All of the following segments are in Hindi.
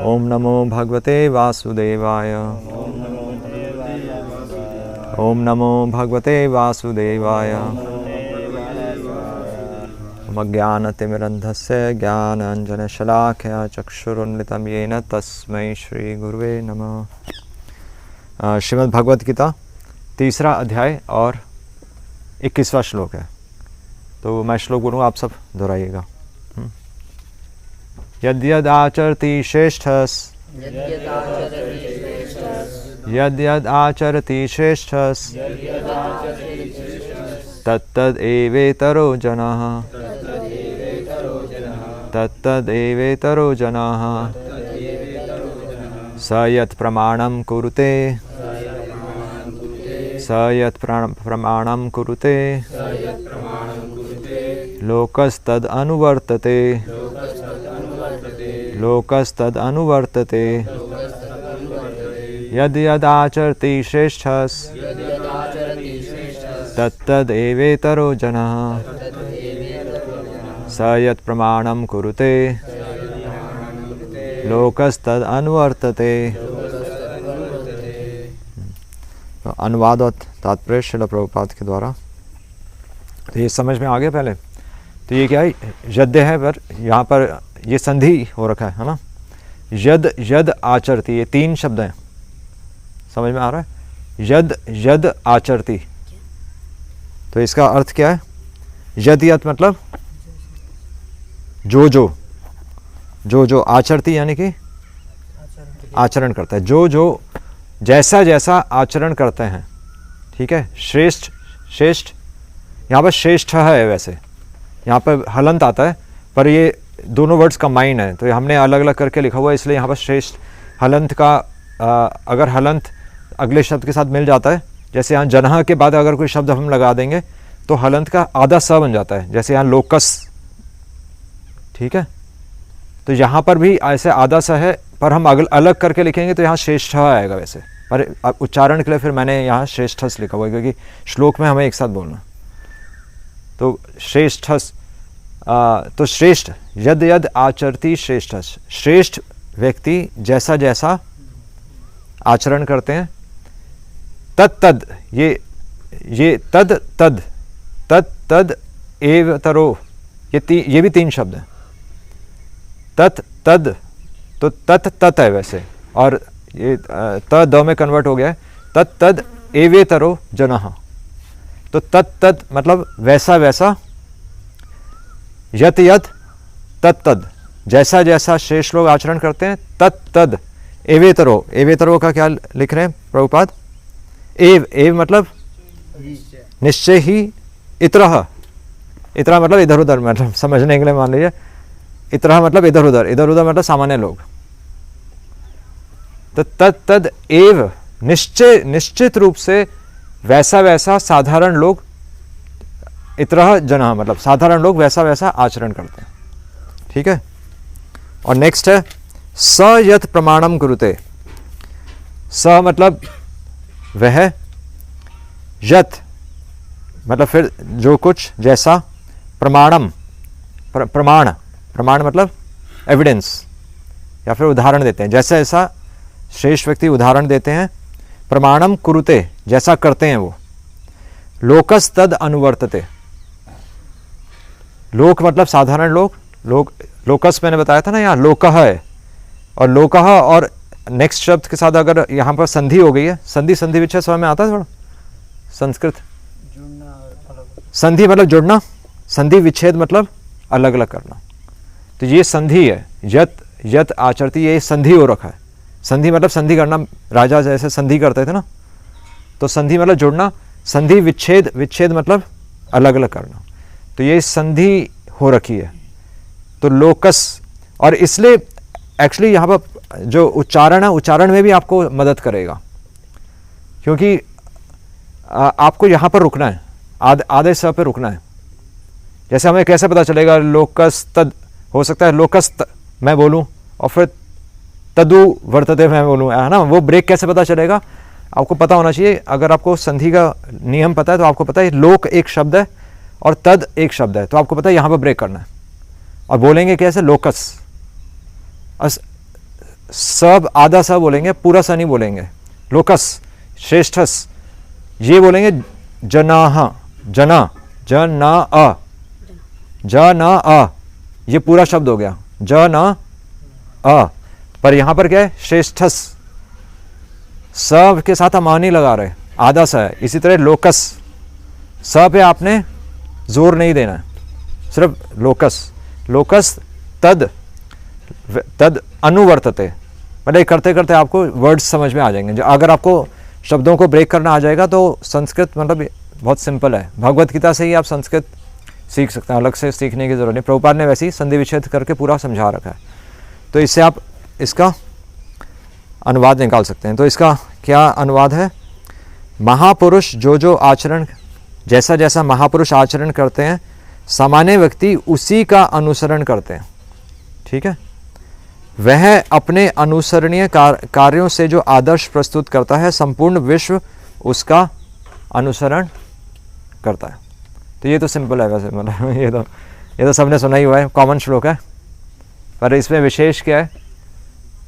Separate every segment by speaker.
Speaker 1: ओम नमो भगवते वासुदेवाय। ओम नमो भगवते वासुदेवाय। अज्ञानतिमिरन्धस्य ज्ञानाञ्जनशलाकया चक्षुरुन्मिलितं येन तस्मै श्रीगुरुवे नमः। श्रीमद् भगवत गीता 3रा अध्याय और 21वां श्लोक है। तो मैं श्लोक बोलूँगा, आप सब दोहराइएगा। यद्यद् आचरति श्रेष्ठस् यद्यद् आचरति श्रेष्ठस् तत्तदेवेतरो जनाः तत्तदेवेतरो जनाः स यत् प्रमाणं कुरुते स यत् प्रमाणं कुरुते लोकस्तद् अनुवर्तते लोकस्तद् अनुवर्तते। यद् यद् आचरति श्रेष्ठस् तत्तदेवेतरो जनः स यत् प्रमाणं कुरुते लोकस्तद् अनुवर्तते। अनुवाद और तात्पर्य श्रील प्रभुपाद के द्वारा। तो ये समझ में आ गया पहले। तो ये क्या है, यद्य है, पर यहाँ पर ये संधि हो रखा है ना। यद यद आचरति, ये 3 शब्द हैं, समझ में आ रहा है। यद यद आचरति, तो इसका अर्थ क्या है? यद यद मतलब जो जो जो जो, आचरति यानी कि आचरण करता है, जो जो जैसा जैसा आचरण करते हैं। ठीक है। श्रेष्ठ श्रेष्ठ, यहाँ पर श्रेष्ठ है, वैसे यहाँ पर हलंत आता है, पर ये दोनों वर्ड्स कंबाइंड है, तो हमने अलग अलग करके लिखा हुआ है, इसलिए यहाँ पर श्रेष्ठ हलंत का अगर हलंत अगले शब्द के साथ मिल जाता है, जैसे यहाँ जनः के बाद अगर कोई शब्द हम लगा देंगे तो हलंत का आधा स बन जाता है, जैसे यहाँ लोकस। ठीक है। तो यहाँ पर भी ऐसे आधा स है, पर हम अलग करके लिखेंगे तो यहाँ श्रेष्ठ आएगा वैसे, पर उच्चारण के लिए फिर मैंने यहाँ श्रेष्ठस लिखा हुआ है, क्योंकि श्लोक में हमें एक साथ बोलना। तो श्रेष्ठस, तो श्रेष्ठ, यद यद आचरति श्रेष्ठस, श्रेष्ठ व्यक्ति जैसा जैसा आचरण करते हैं। तद, ये तद तद तद एवतरो, ये भी 3 शब्द हैं। तद, तो तत है वैसे, और ये त द में कन्वर्ट हो गया है। तद एवेतरो जनः, तो तद मतलब वैसा वैसा। यत यत तद, जैसा जैसा श्रेष्ठ लोग आचरण करते हैं। तद एवेतरो, एवेतरो का क्या लिख रहे हैं प्रभुपाद? एव मतलब निश्चय ही। इतरह, इतरा मतलब इधर उधर, मतलब समझने के लिए मान लीजिए। इतरह मतलब इधर उधर, इधर उधर मतलब सामान्य लोग। तो तद एव, निश्चित रूप से वैसा वैसा साधारण लोग। इतरह जनः मतलब साधारण लोग वैसा वैसा आचरण करते हैं। ठीक है। और नेक्स्ट है स यत् प्रमाणम कुरुते। स मतलब वह, यत् मतलब फिर जो कुछ, जैसा, प्रमाणम प्रमाण मतलब एविडेंस, या फिर उदाहरण देते हैं। जैसा ऐसा श्रेष्ठ व्यक्ति उदाहरण देते हैं। प्रमाणम कुरुते, जैसा करते हैं वो। लोकस तद अनुवर्तते, लोक मतलब साधारण लोग। लोकस मैंने बताया था ना, यहाँ लोकः है, और लोकः और नेक्स्ट शब्द के साथ अगर यहाँ पर संधि हो गई है, संधि विच्छेद समझ में आता है थोड़ा संस्कृत। संधि मतलब जुड़ना, संधि विच्छेद मतलब अलग अलग करना। तो ये संधि है। यत आचरति, ये संधि हो रखा है। संधि मतलब संधि करना, राजा जैसे संधि करते थे ना, तो संधि मतलब जुड़ना। संधि विच्छेद मतलब अलग अलग करना। तो ये संधि हो रखी है। तो लोकस, और इसलिए एक्चुअली यहाँ पर जो उच्चारण है, उच्चारण में भी आपको मदद करेगा, क्योंकि आपको यहाँ पर रुकना है, आधे स पे रुकना है। जैसे हमें कैसे पता चलेगा? लोकस तद, हो सकता है लोकस मैं बोलूँ और फिर तदु वर्तते मैं बोलूँ, है ना। वो ब्रेक कैसे पता चलेगा? आपको पता होना चाहिए। अगर आपको संधि का नियम पता है तो आपको पता है लोक एक शब्द है और तद एक शब्द है, तो आपको पता है यहाँ पर ब्रेक करना है। और बोलेंगे कैसे, लोकस। सब आधा सा बोलेंगे, पूरा सा नहीं बोलेंगे। लोकस, श्रेष्ठस, ये बोलेंगे जनाह, जना, जना अ, जना अ, ये पूरा शब्द हो गया, जना अ। पर यहां पर क्या है, श्रेष्ठस, सब के साथ हम नहीं लगा रहे, आधा सा है। इसी तरह लोकस, स पे आपने जोर नहीं देना है, सिर्फ लोकस। लोकस तद, तद अनुवर्तते, मतलब करते करते आपको वर्ड्स समझ में आ जाएंगे। जो अगर आपको शब्दों को ब्रेक करना आ जाएगा तो संस्कृत मतलब बहुत सिंपल है। भगवत गीता से ही आप संस्कृत सीख सकते हैं, अलग से सीखने की ज़रूरत नहीं। प्रभुपाद ने वैसे ही संधि विच्छेद करके पूरा समझा रखा है, तो इससे आप इसका अनुवाद निकाल सकते हैं। तो इसका क्या अनुवाद है, महापुरुष जो जो आचरण, जैसा जैसा महापुरुष आचरण करते हैं, सामान्य व्यक्ति उसी का अनुसरण करते हैं। ठीक है, वह अपने अनुसरणीय कार्यों से जो आदर्श प्रस्तुत करता है, संपूर्ण विश्व उसका अनुसरण करता है। तो ये तो सिंपल है वैसे, मतलब ये तो सबने सुना ही हुआ है, कॉमन श्लोक है। पर इसमें विशेष क्या है,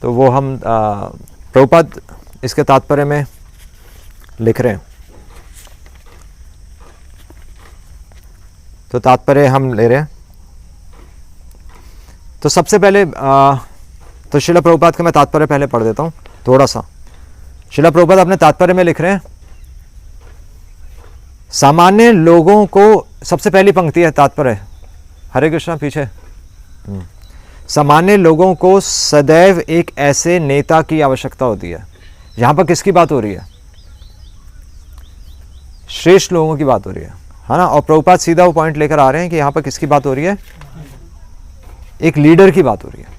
Speaker 1: तो वो हम प्रभुपाद इसके तात्पर्य में लिख रहे हैं। तो तात्पर्य हम ले रहे हैं। तो सबसे पहले तो शिला प्रभुपाद का मैं तात्पर्य पहले पढ़ देता हूँ थोड़ा सा। शिला प्रभुपाद अपने तात्पर्य में लिख रहे हैं, सामान्य लोगों को, सबसे पहली पंक्ति है तात्पर्य, हरे कृष्णा पीछे, सामान्य लोगों को सदैव एक ऐसे नेता की आवश्यकता होती है। यहां पर किसकी बात हो रही है, श्रेष्ठ लोगों की बात हो रही है ना। और प्रभुपाद सीधा वो पॉइंट लेकर आ रहे हैं कि यहां पर किसकी बात हो रही है, एक लीडर की बात हो रही है,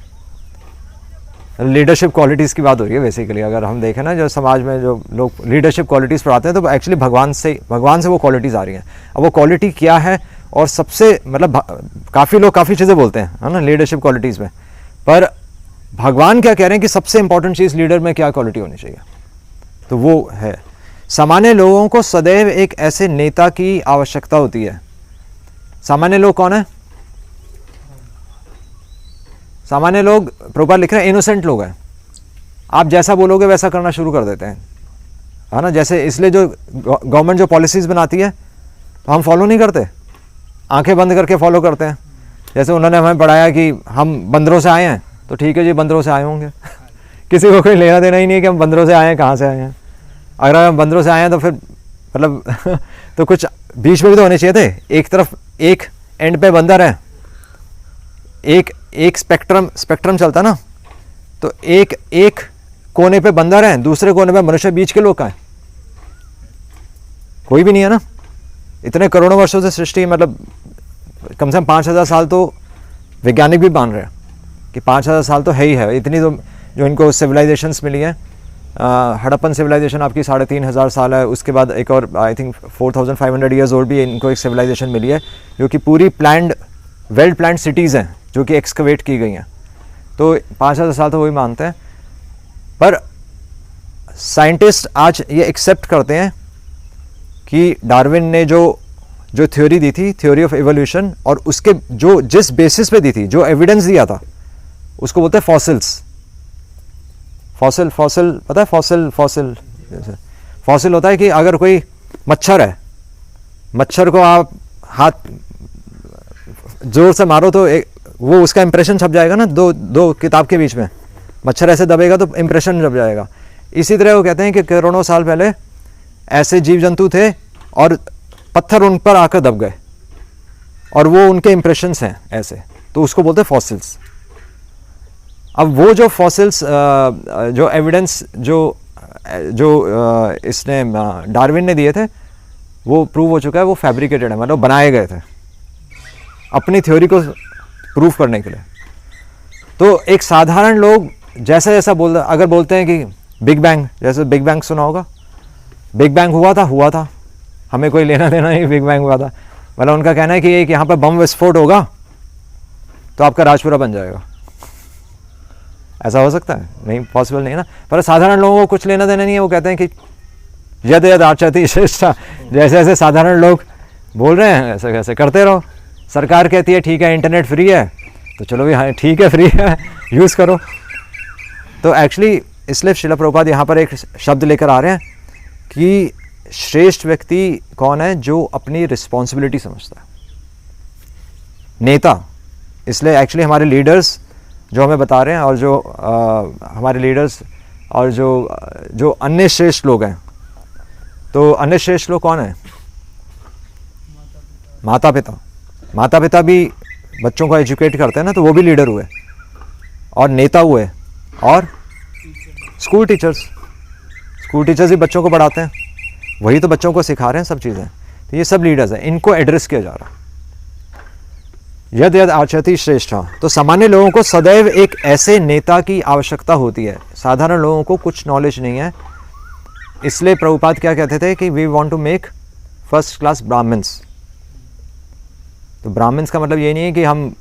Speaker 1: लीडरशिप क्वालिटीज़ की बात हो रही है बेसिकली। अगर हम देखें ना, जो समाज में जो लोग लीडरशिप क्वालिटीज़ पढ़ाते हैं, तो एक्चुअली भगवान से वो क्वालिटीज़ आ रही हैं। अब वो क्वालिटी क्या है, और सबसे मतलब काफ़ी लोग काफ़ी चीज़ें बोलते हैं, है ना, लीडरशिप क्वालिटीज़ में, पर भगवान क्या कह रहे हैं कि सबसे इंपॉर्टेंट चीज़ लीडर में क्या क्वालिटी होनी चाहिए, तो वो है, सामान्य लोगों को सदैव एक ऐसे नेता की आवश्यकता होती है। सामान्य लोग कौन है, सामान्य लोग प्रभुपाद लिख रहे हैं इनोसेंट लोग हैं। आप जैसा बोलोगे वैसा करना शुरू कर देते हैं, है ना। जैसे इसलिए जो गवर्नमेंट जो पॉलिसीज़ बनाती है तो हम फॉलो नहीं करते, आंखें बंद करके फॉलो करते हैं। जैसे उन्होंने हमें पढ़ाया कि हम बंदरों से आए हैं, तो ठीक है जी, बंदरों से आए होंगे किसी को कोई लेना देना ही नहीं है कि हम बंदरों से आए हैं, कहाँ से आए हैं। अगर हम बंदरों से आए हैं तो फिर मतलब तो कुछ बीच में भी तो होने चाहिए थे। एक तरफ एक एंड पे बंदर है, एक स्पेक्ट्रम चलता ना, तो एक कोने पे बंदर है, दूसरे कोने पे मनुष्य, बीच के लोग का है, कोई भी नहीं है ना। इतने करोड़ों वर्षों से सृष्टि, मतलब कम से कम 5000 साल तो वैज्ञानिक भी मान रहे हैं कि 5000 साल तो है ही है। इतनी तो जो इनको सिविलाइजेशंस मिली हैं, हड़प्पन सिविलाइजेशन आपकी 3500 साल है, उसके बाद एक और आई थिंक 4500 ईयर्स ओल्ड भी इनको एक सिविलाइजेशन मिली है, जो कि पूरी प्लान्ड, वेल प्लान्ड सिटीज़ हैं जो कि एक्सकवेट की गई हैं। तो 5000 साल तो वही मानते हैं। पर साइंटिस्ट आज ये एक्सेप्ट करते हैं कि डार्विन ने जो थ्योरी दी थी, थ्योरी ऑफ एवोल्यूशन, और उसके जो जिस बेसिस पे दी थी, जो एविडेंस दिया था, उसको बोलते हैं फॉसिल्स। फॉसिल पता है, फॉसिल होता है कि अगर कोई मच्छर है, मच्छर को आप हाथ जोर से मारो तो वो उसका इंप्रेशन छप जाएगा ना, दो किताब के बीच में मच्छर ऐसे दबेगा तो इंप्रेशन छप जाएगा। इसी तरह वो कहते हैं कि करोड़ों साल पहले ऐसे जीव जंतु थे और पत्थर उन पर आकर दब गए, और वो उनके इंप्रेशंस हैं ऐसे, तो उसको बोलते हैं फॉसिल्स। अब वो जो फॉसिल्स, जो एविडेंस जो इसने डार्विन ने दिए थे, वो प्रूव हो चुका है, वो फैब्रिकेटेड है, मतलब बनाए गए थे अपनी थ्योरी को प्रूव करने के लिए। तो एक साधारण लोग जैसा जैसा अगर बोलते हैं कि बिग बैंग, जैसे बिग बैंग सुना होगा, बिग बैंग हुआ था, हमें कोई लेना देना नहीं, बिग बैंग हुआ था, मतलब उनका कहना है कि एक यहाँ पर बम विस्फोट होगा तो आपका राजपुरा बन जाएगा। ऐसा हो सकता है? नहीं, पॉसिबल नहीं है ना। पर साधारण लोगों को कुछ लेना देना नहीं है, वो कहते हैं कि यद यद आचरति श्रेष्ठा, जैसे ऐसे साधारण लोग बोल रहे हैं ऐसे कैसे करते रहो। सरकार कहती है ठीक है इंटरनेट फ्री है, तो चलो भी हाँ ठीक है, फ्री है, यूज़ करो। तो एक्चुअली इसलिए श्रील प्रभुपाद यहाँ पर एक शब्द लेकर आ रहे हैं कि श्रेष्ठ व्यक्ति कौन है, जो अपनी रिस्पॉन्सिबिलिटी समझता है, नेता। इसलिए एक्चुअली हमारे लीडर्स जो हमें बता रहे हैं, और जो हमारे लीडर्स और जो अन्य श्रेष्ठ लोग हैं, तो अन्य श्रेष्ठ लोग कौन हैं? माता पिता। माता पिता भी बच्चों को एजुकेट करते हैं ना, तो वो भी लीडर हुए, और नेता हुए, और स्कूल टीचर्स। स्कूल टीचर्स भी बच्चों को पढ़ाते हैं, वही तो बच्चों को सिखा रहे हैं सब चीज़ें। तो ये सब लीडर्स हैं, इनको एड्रेस किया जा रहा है। यद यद आचरति श्रेष्ठ। तो सामान्य लोगों को सदैव एक ऐसे नेता की आवश्यकता होती है। साधारण लोगों को कुछ नॉलेज नहीं है, इसलिए प्रभुपाद क्या कहते थे कि we want to make first class Brahmins. तो ब्राह्मण्स का मतलब ये नहीं है कि हम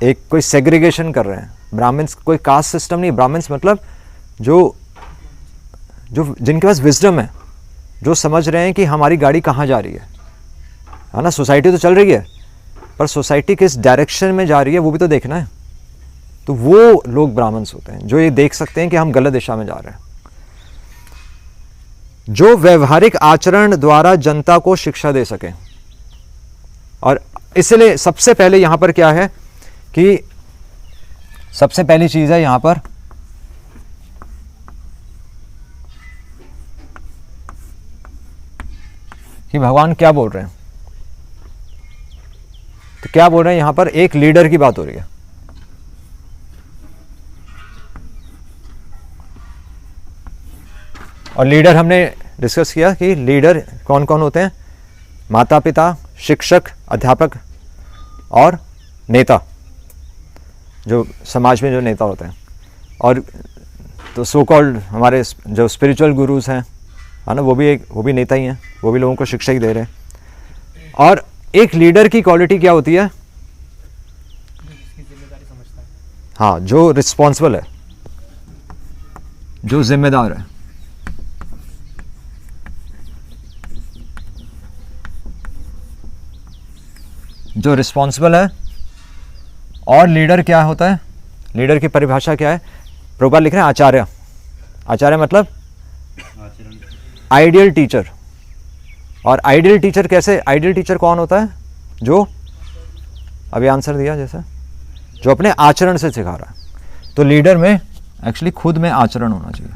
Speaker 1: एक कोई सेग्रीगेशन कर रहे हैं। ब्राह्मण्स कोई कास्ट सिस्टम नहीं। ब्राह्मण्स मतलब जो जिनके पास विजडम है, जो समझ रहे हैं कि हमारी गाड़ी कहाँ जा रही है ना। सोसाइटी तो चल रही है, पर सोसाइटी किस डायरेक्शन में जा रही है वो भी तो देखना है। तो वो लोग ब्राह्मण्स होते हैं जो ये देख सकते हैं कि हम गलत दिशा में जा रहे हैं। जो व्यवहारिक आचरण द्वारा जनता को शिक्षा दे सके। और इसलिए सबसे पहले यहां पर क्या है कि सबसे पहली चीज है यहां पर कि भगवान क्या बोल रहे हैं। तो क्या बोल रहे हैं यहां पर? एक लीडर की बात हो रही है। और लीडर हमने डिस्कस किया कि लीडर कौन कौन होते हैं? माता पिता, शिक्षक, अध्यापक और नेता, जो समाज में जो नेता होते हैं। और तो सो कॉल्ड हमारे जो स्पिरिचुअल गुरुज हैं, है ना, वो भी नेता ही हैं, वो भी लोगों को शिक्षा ही दे रहे हैं। और एक लीडर की क्वालिटी क्या होती है? हाँ, जो रिस्पॉन्सिबल है, जो जिम्मेदार है। जो रिस्पॉन्सिबल है। और लीडर क्या होता है? लीडर की परिभाषा क्या है? प्रभुपाद लिख रहे हैं आचार्य। आचार्य मतलब आइडियल टीचर। और आइडियल टीचर कैसे? आइडियल टीचर कौन होता है? जो अभी आंसर दिया जैसे, जो अपने आचरण से सिखा रहा है। तो लीडर में एक्चुअली खुद में आचरण होना चाहिए।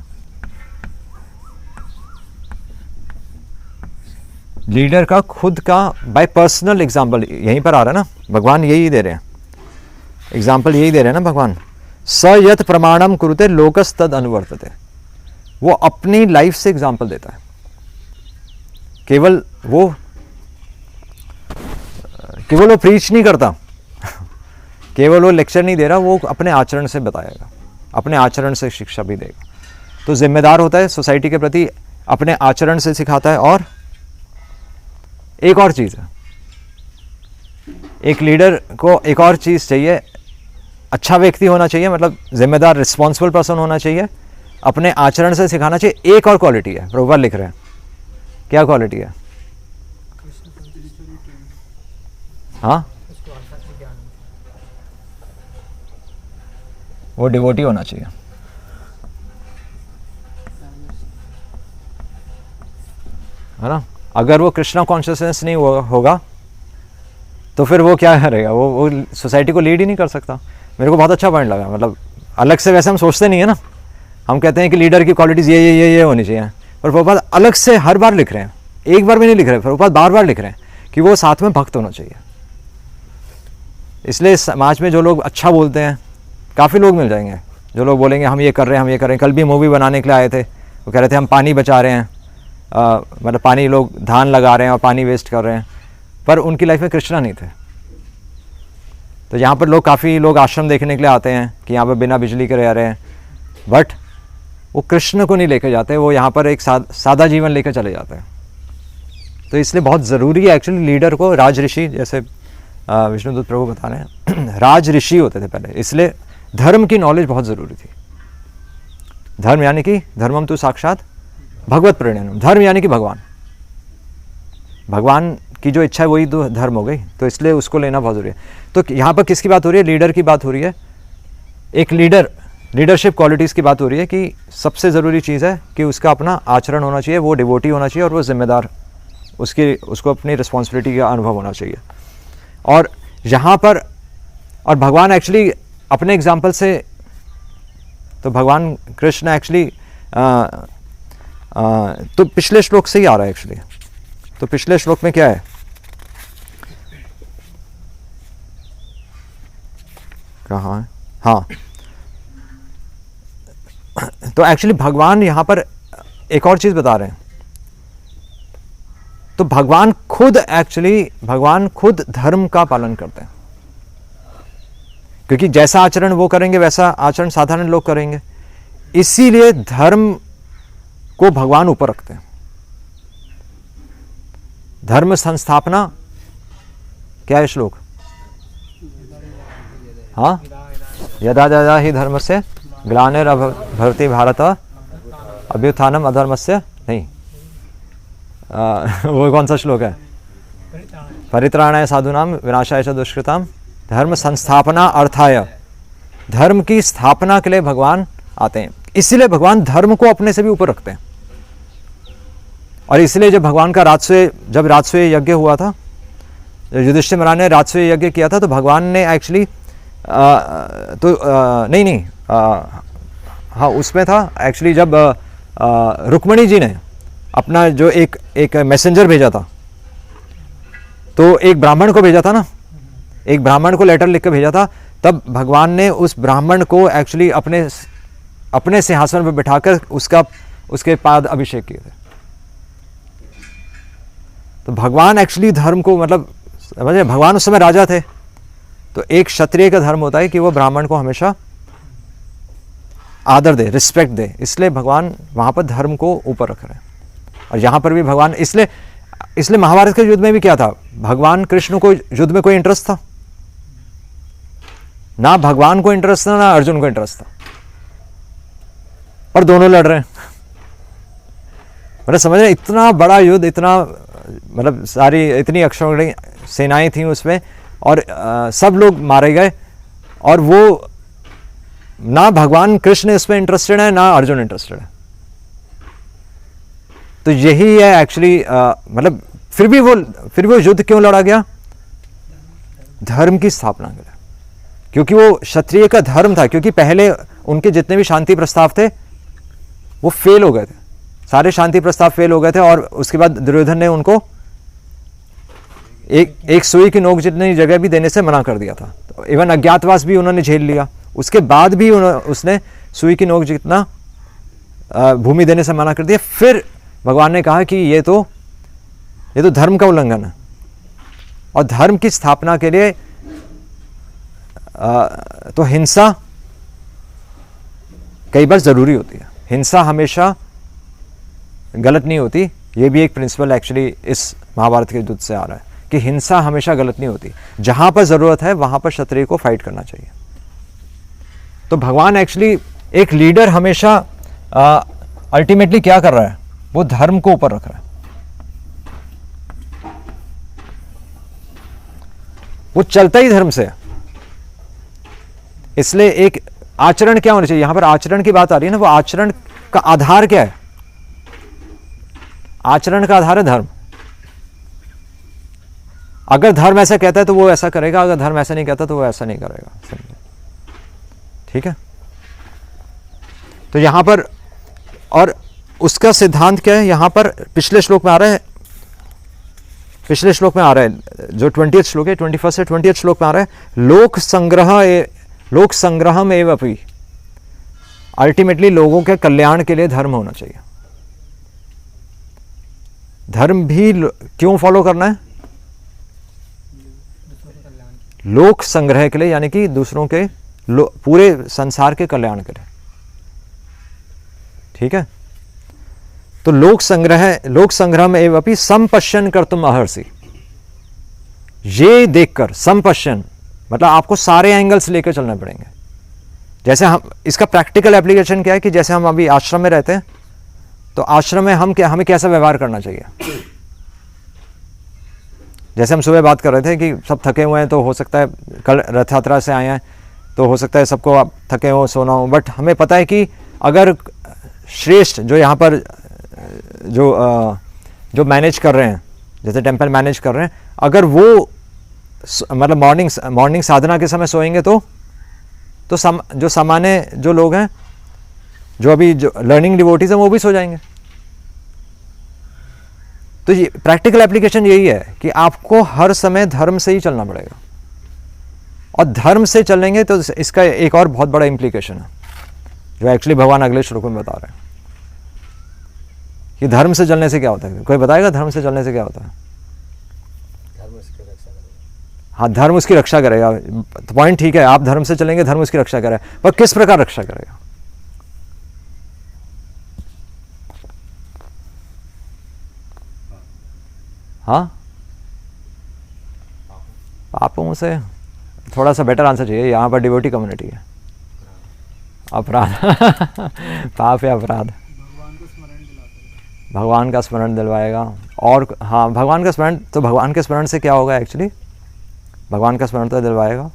Speaker 1: लीडर का खुद का बाय पर्सनल एग्जाम्पल यहीं पर आ रहा है ना। भगवान यही दे रहे हैं, एग्जाम्पल यही दे रहे हैं ना भगवान। स यत प्रमाणम कुरुते लोकस्तद अनुवर्तते। वो अपनी लाइफ से एग्जाम्पल देता है। केवल वो प्रीच नहीं करता, केवल वो लेक्चर नहीं दे रहा, वो अपने आचरण से बताएगा, अपने आचरण से शिक्षा भी देगा। तो जिम्मेदार होता है सोसाइटी के प्रति, अपने आचरण से सिखाता है। और एक और चीज़ है, एक लीडर को एक और चीज़ चाहिए, अच्छा व्यक्ति होना चाहिए, मतलब जिम्मेदार रिस्पॉन्सिबल पर्सन होना चाहिए, अपने आचरण से सिखाना चाहिए। एक और क्वालिटी है, प्रभुपाद लिख रहे हैं, क्या क्वालिटी है? हाँ, वो डिवोटी होना चाहिए, है ना। अगर वो कृष्णा कॉन्शियसनेस नहीं होगा तो फिर वो क्या करेगा? वो सोसाइटी को लीड ही नहीं कर सकता। मेरे को बहुत अच्छा पॉइंट लगा। मतलब अलग से वैसे हम सोचते नहीं है ना, हम कहते हैं कि लीडर की क्वालिटीज़ ये होनी चाहिए, पर प्रभुपाद अलग से हर बार लिख रहे हैं, एक बार भी नहीं लिख रहे, प्रभुपाद बार बार लिख रहे हैं कि वो साथ में भक्त होना चाहिए। इसलिए समाज में जो लोग अच्छा बोलते हैं, काफ़ी लोग मिल जाएंगे जो लोग बोलेंगे हम ये कर रहे हैं, हम ये कर रहे हैं। कल भी मूवी बनाने के लिए आए थे, वो कह रहे थे हम पानी बचा रहे हैं, मतलब पानी, लोग धान लगा रहे हैं और पानी वेस्ट कर रहे हैं, पर उनकी लाइफ में कृष्णा नहीं थे। तो यहाँ पर काफ़ी लोग आश्रम देखने के लिए आते हैं कि यहाँ पर बिना बिजली के रह रहे हैं, बट वो कृष्ण को नहीं लेकर जाते, वो यहाँ पर एक सादा जीवन लेकर चले जाते हैं। तो इसलिए बहुत ज़रूरी है एक्चुअली लीडर को। राज ऋषि, जैसे विष्णुदूत प्रभु बता रहे हैं, राज ऋषि होते थे पहले, इसलिए धर्म की नॉलेज बहुत ज़रूरी थी। धर्म यानी कि धर्मम तो साक्षात भगवत प्रणयनम। धर्म यानी कि भगवान की जो इच्छा है वही तो धर्म हो गई, तो इसलिए उसको लेना बहुत ज़रूरी है। तो यहाँ पर किसकी बात हो रही है? लीडर की बात हो रही है। एक लीडरशिप क्वालिटीज़ की बात हो रही है कि सबसे ज़रूरी चीज़ है कि उसका अपना आचरण होना चाहिए, वो डिवोटी होना चाहिए और वो जिम्मेदार, उसको अपनी रिस्पॉन्सिबिलिटी का अनुभव होना चाहिए। और यहाँ पर और भगवान एक्चुअली अपने एग्जाम्पल से, तो भगवान कृष्ण एक्चुअली तो पिछले श्लोक से ही आ रहा है एक्चुअली। तो पिछले श्लोक में क्या है? कहाँ है? हाँ, तो एक्चुअली भगवान यहाँ पर एक और चीज़ बता रहे हैं। तो भगवान खुद धर्म का पालन करते हैं, क्योंकि जैसा आचरण वो करेंगे वैसा आचरण साधारण लोग करेंगे, इसीलिए धर्म को भगवान ऊपर रखते हैं। धर्म संस्थापना क्या है श्लोक? हाँ, यदा यदा ही धर्मस्य ग्लानिर्भवति भारत अभ्युत्थानम अधर्मस्य, नहीं, वो कौन सा श्लोक है? परित्राणाय साधूनाम विनाशाय च दुष्कृताम धर्म संस्थापना अर्थाय, धर्म की स्थापना के लिए भगवान आते हैं। इसीलिए भगवान धर्म को अपने से भी ऊपर रखते हैं। और इसलिए जब भगवान का राजसूय यज्ञ हुआ था, युधिष्ठिर महाराज ने राजसूय यज्ञ किया था, तो भगवान ने एक्चुअली हाँ उसमें था एक्चुअली, जब रुक्मिणी जी ने अपना जो एक मैसेंजर भेजा था, तो एक ब्राह्मण को भेजा था ना, एक ब्राह्मण को लेटर लिख के भेजा था, तब भगवान ने उस ब्राह्मण को एक्चुअली अपने सिंहासन पर बिठाकर उसके पाद अभिषेक किए थे। तो भगवान एक्चुअली धर्म को, मतलब समझे, भगवान उस समय राजा थे, तो एक क्षत्रिय का धर्म होता है कि वो ब्राह्मण को हमेशा आदर दे, रिस्पेक्ट दे, इसलिए भगवान वहाँ पर धर्म को ऊपर रख रहे हैं। और यहाँ पर भी भगवान, इसलिए महाभारत के युद्ध में भी क्या था? भगवान कृष्ण को युद्ध में कोई इंटरेस्ट था ना, भगवान को इंटरेस्ट था ना अर्जुन को इंटरेस्ट था, पर दोनों लड़ रहे हैं। मतलब समझ रहे, इतना बड़ा युद्ध, इतना मतलब सारी इतनी अक्षौहिणी सेनाएं थी उसमें, और सब लोग मारे गए, और वो ना भगवान कृष्ण इसमें इंटरेस्टेड है ना अर्जुन इंटरेस्टेड है। तो यही है एक्चुअली, मतलब फिर भी वो युद्ध क्यों लड़ा गया? धर्म की स्थापना के लिए, क्योंकि वो क्षत्रिय का धर्म था। क्योंकि पहले उनके जितने भी शांति प्रस्ताव थे वो फेल हो गए थे, सारे शांति प्रस्ताव फेल हो गए थे, और उसके बाद दुर्योधन ने उनको एक सुई की नोक जितनी जगह भी देने से मना कर दिया था। तो इवन अज्ञातवास भी उन्होंने झेल लिया, उसके बाद भी उसने सुई की नोक जितना भूमि देने से मना कर दिया। फिर भगवान ने कहा कि ये तो धर्म का उल्लंघन है, और धर्म की स्थापना के लिए तो हिंसा कई बार जरूरी होती है। हिंसा हमेशा गलत नहीं होती, ये भी एक प्रिंसिपल एक्चुअली इस महाभारत के युद्ध से आ रहा है कि हिंसा हमेशा गलत नहीं होती। जहां पर जरूरत है वहां पर क्षत्रिय को फाइट करना चाहिए। तो भगवान एक्चुअली, एक लीडर हमेशा अल्टीमेटली क्या कर रहा है? वो धर्म को ऊपर रख रहा है। वो चलता ही धर्म से है। इसलिए एक आचरण क्या होना चाहिए? यहां पर आचरण की बात आ रही है ना, वो आचरण का आधार क्या है? आचरण का आधार है धर्म। अगर धर्म ऐसा कहता है तो वो ऐसा करेगा, अगर धर्म ऐसा नहीं कहता तो वो ऐसा नहीं करेगा। ठीक है? तो यहां पर, और उसका सिद्धांत क्या है? यहां पर पिछले श्लोक में आ रहा है, जो 20th श्लोक है, 21st से 20th श्लोक में आ रहा है, लोक संग्रहम एव अपि। अल्टीमेटली लोगों के कल्याण के लिए धर्म होना चाहिए। धर्म भी क्यों फॉलो करना है? लोक संग्रह के लिए, यानी कि दूसरों के, पूरे संसार के कल्याण के लिए। ठीक है? तो लोक संग्रह में एवं संपश्यन कर्तुम अर्हसि। ये देखकर, संपश्यन मतलब आपको सारे एंगल्स लेकर चलने पड़ेंगे। जैसे हम, इसका प्रैक्टिकल एप्लीकेशन क्या है कि जैसे हम अभी आश्रम में रहते हैं, तो आश्रम में हमें कैसा व्यवहार करना चाहिए? जैसे हम सुबह बात कर रहे थे कि सब थके हुए हैं, तो हो सकता है कल रथ यात्रा से आए हैं तो हो सकता है सबको आप थके हो, सोना हो, बट हमें पता है कि अगर श्रेष्ठ जो यहाँ पर जो मैनेज कर रहे हैं, जैसे टेम्पल मैनेज कर रहे हैं, अगर वो मतलब मॉर्निंग साधना के समय सोएंगे तो जो सामान्य जो लोग हैं, जो अभी जो लर्निंग डिवोटीज हैं, वो भी सो जाएंगे। तो ये प्रैक्टिकल एप्लीकेशन यही है कि आपको हर समय धर्म से ही चलना पड़ेगा, और धर्म से चलेंगे तो इसका एक और बहुत बड़ा इम्प्लीकेशन है जो एक्चुअली भगवान अगले श्लोक में बता रहे हैं कि धर्म से चलने से क्या होता है। कोई बताएगा धर्म से चलने से क्या होता है? हाँ, धर्म उसकी रक्षा करेगा। तो पॉइंट ठीक है, आप धर्म से चलेंगे, धर्म उसकी रक्षा करेगा, पर किस प्रकार रक्षा करेगा? हाँ, पापों से थोड़ा सा बेटर आंसर चाहिए। यहाँ पर डिवोटी कम्युनिटी है। अपराध पाप या अपराध? भगवान का स्मरण दिलवाएगा। और हाँ, भगवान का स्मरण, तो भगवान के स्मरण से क्या होगा एक्चुअली? भगवान का स्मरण तो दिलवाएगा।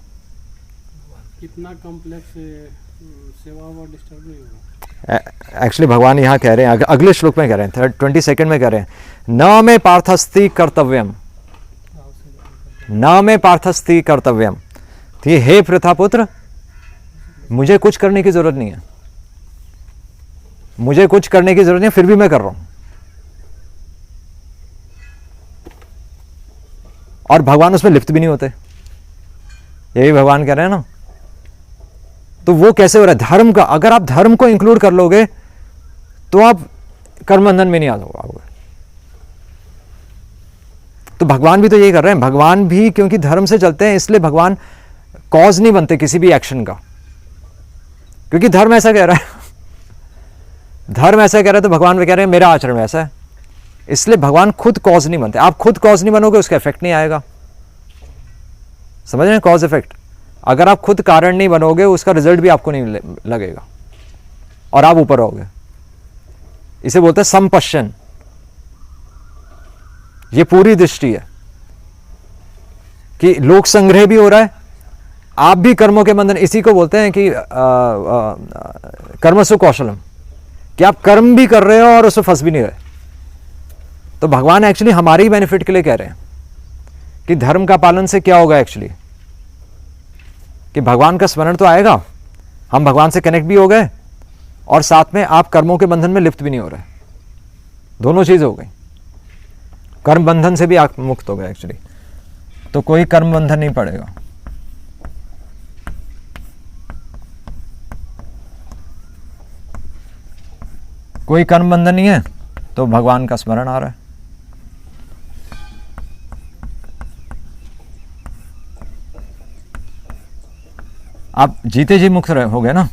Speaker 2: कितना कॉम्प्लेक्स सेवा और डिस्टर्ब नहीं होगा।
Speaker 1: एक्चुअली भगवान यहाँ कह रहे हैं, अगले श्लोक में कह रहे हैं, 22 में कह रहे हैं, न में पार्थस्ति कर्तव्यम, न में पार्थस्ति कर्तव्यम। तो ये हे पृथा पुत्र, मुझे कुछ करने की जरूरत नहीं है, मुझे कुछ करने की जरूरत नहीं है, फिर भी मैं कर रहा हूं। और भगवान उसमें लिप्त भी नहीं होते, यही भगवान कह रहे हैं ना। तो वो कैसे हो रहा है? धर्म का, अगर आप धर्म को इंक्लूड कर लोगे तो आप कर्म बंधन में नहीं आ जाओगे। तो भगवान भी तो यही कर रहे हैं। भगवान भी क्योंकि धर्म से चलते हैं, इसलिए भगवान कॉज नहीं बनते किसी भी एक्शन का, क्योंकि धर्म ऐसा कह रहा है। धर्म ऐसा कह रहा है तो भगवान भी कह रहे हैं मेरा आचरण वैसा है, इसलिए भगवान खुद कॉज नहीं बनते। आप खुद कॉज नहीं बनोगे, उसका इफेक्ट नहीं आएगा। समझ रहे हैं? Cause effect. अगर आप खुद कारण नहीं बनोगे, उसका रिजल्ट भी आपको नहीं लगेगा और आप ऊपर रहोगे। इसे बोलते हैं संपश्चन। ये पूरी दृष्टि है कि लोक संग्रह भी हो रहा है, आप भी कर्मों के बंधन, इसी को बोलते हैं कि कर्मसु कौशलम, कि आप कर्म भी कर रहे हो और उसमें फंस भी नहीं रहे। तो भगवान एक्चुअली हमारे ही बेनिफिट के लिए कह रहे हैं कि धर्म का पालन से क्या होगा एक्चुअली, कि भगवान का स्मरण तो आएगा, हम भगवान से कनेक्ट भी हो गए और साथ में आप कर्मों के बंधन में लिप्त भी नहीं हो रहे। दोनों चीज हो गई। कर्म बंधन से भी आप मुक्त हो गए एक्चुअली, तो कोई कर्म बंधन नहीं पड़ेगा। कोई कर्म बंधन नहीं है तो भगवान का स्मरण आ रहा है। आप जीते जी मुक्त हो गए ना।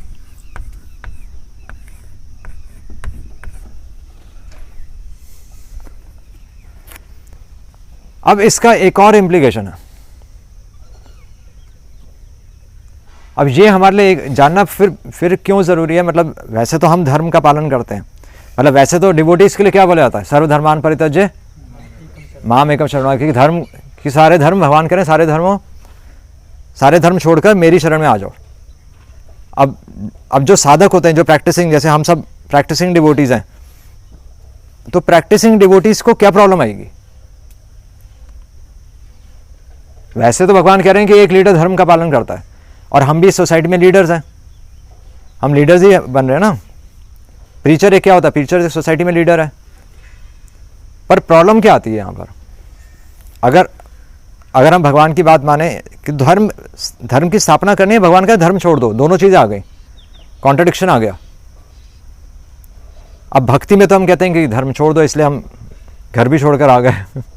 Speaker 1: अब इसका एक और इम्प्लीकेशन है। अब ये हमारे लिए जानना फिर क्यों जरूरी है। मतलब वैसे तो हम धर्म का पालन करते हैं, मतलब वैसे तो डिवोटीज के लिए क्या बोला जाता है, सर्वधर्मान परित्यज्य माम एकम शरणं, क्योंकि धर्म कि सारे धर्म भगवान करें, सारे धर्म छोड़कर मेरी शरण में आ जाओ। अब जो साधक होते हैं, जो प्रैक्टिसिंग, जैसे हम सब प्रैक्टिसिंग डिवोटीज हैं, तो प्रैक्टिसिंग डिवोटीज को क्या प्रॉब्लम आएगी? वैसे तो भगवान कह रहे हैं कि एक लीडर धर्म का पालन करता है, और हम भी सोसाइटी में लीडर्स हैं, हम लीडर्स ही बन रहे हैं ना। प्रीचर एक क्या होता है? प्रीचर एक सोसाइटी में लीडर है। पर प्रॉब्लम क्या आती है यहाँ पर? अगर हम भगवान की बात माने कि धर्म की स्थापना करनी है, भगवान का धर्म छोड़ दो, दोनों चीजें आ गई, कॉन्ट्रडिक्शन आ गया। अब भक्ति में तो हम कहते हैं कि धर्म छोड़ दो, इसलिए हम घर भी छोड़कर आ गए।
Speaker 2: छोटे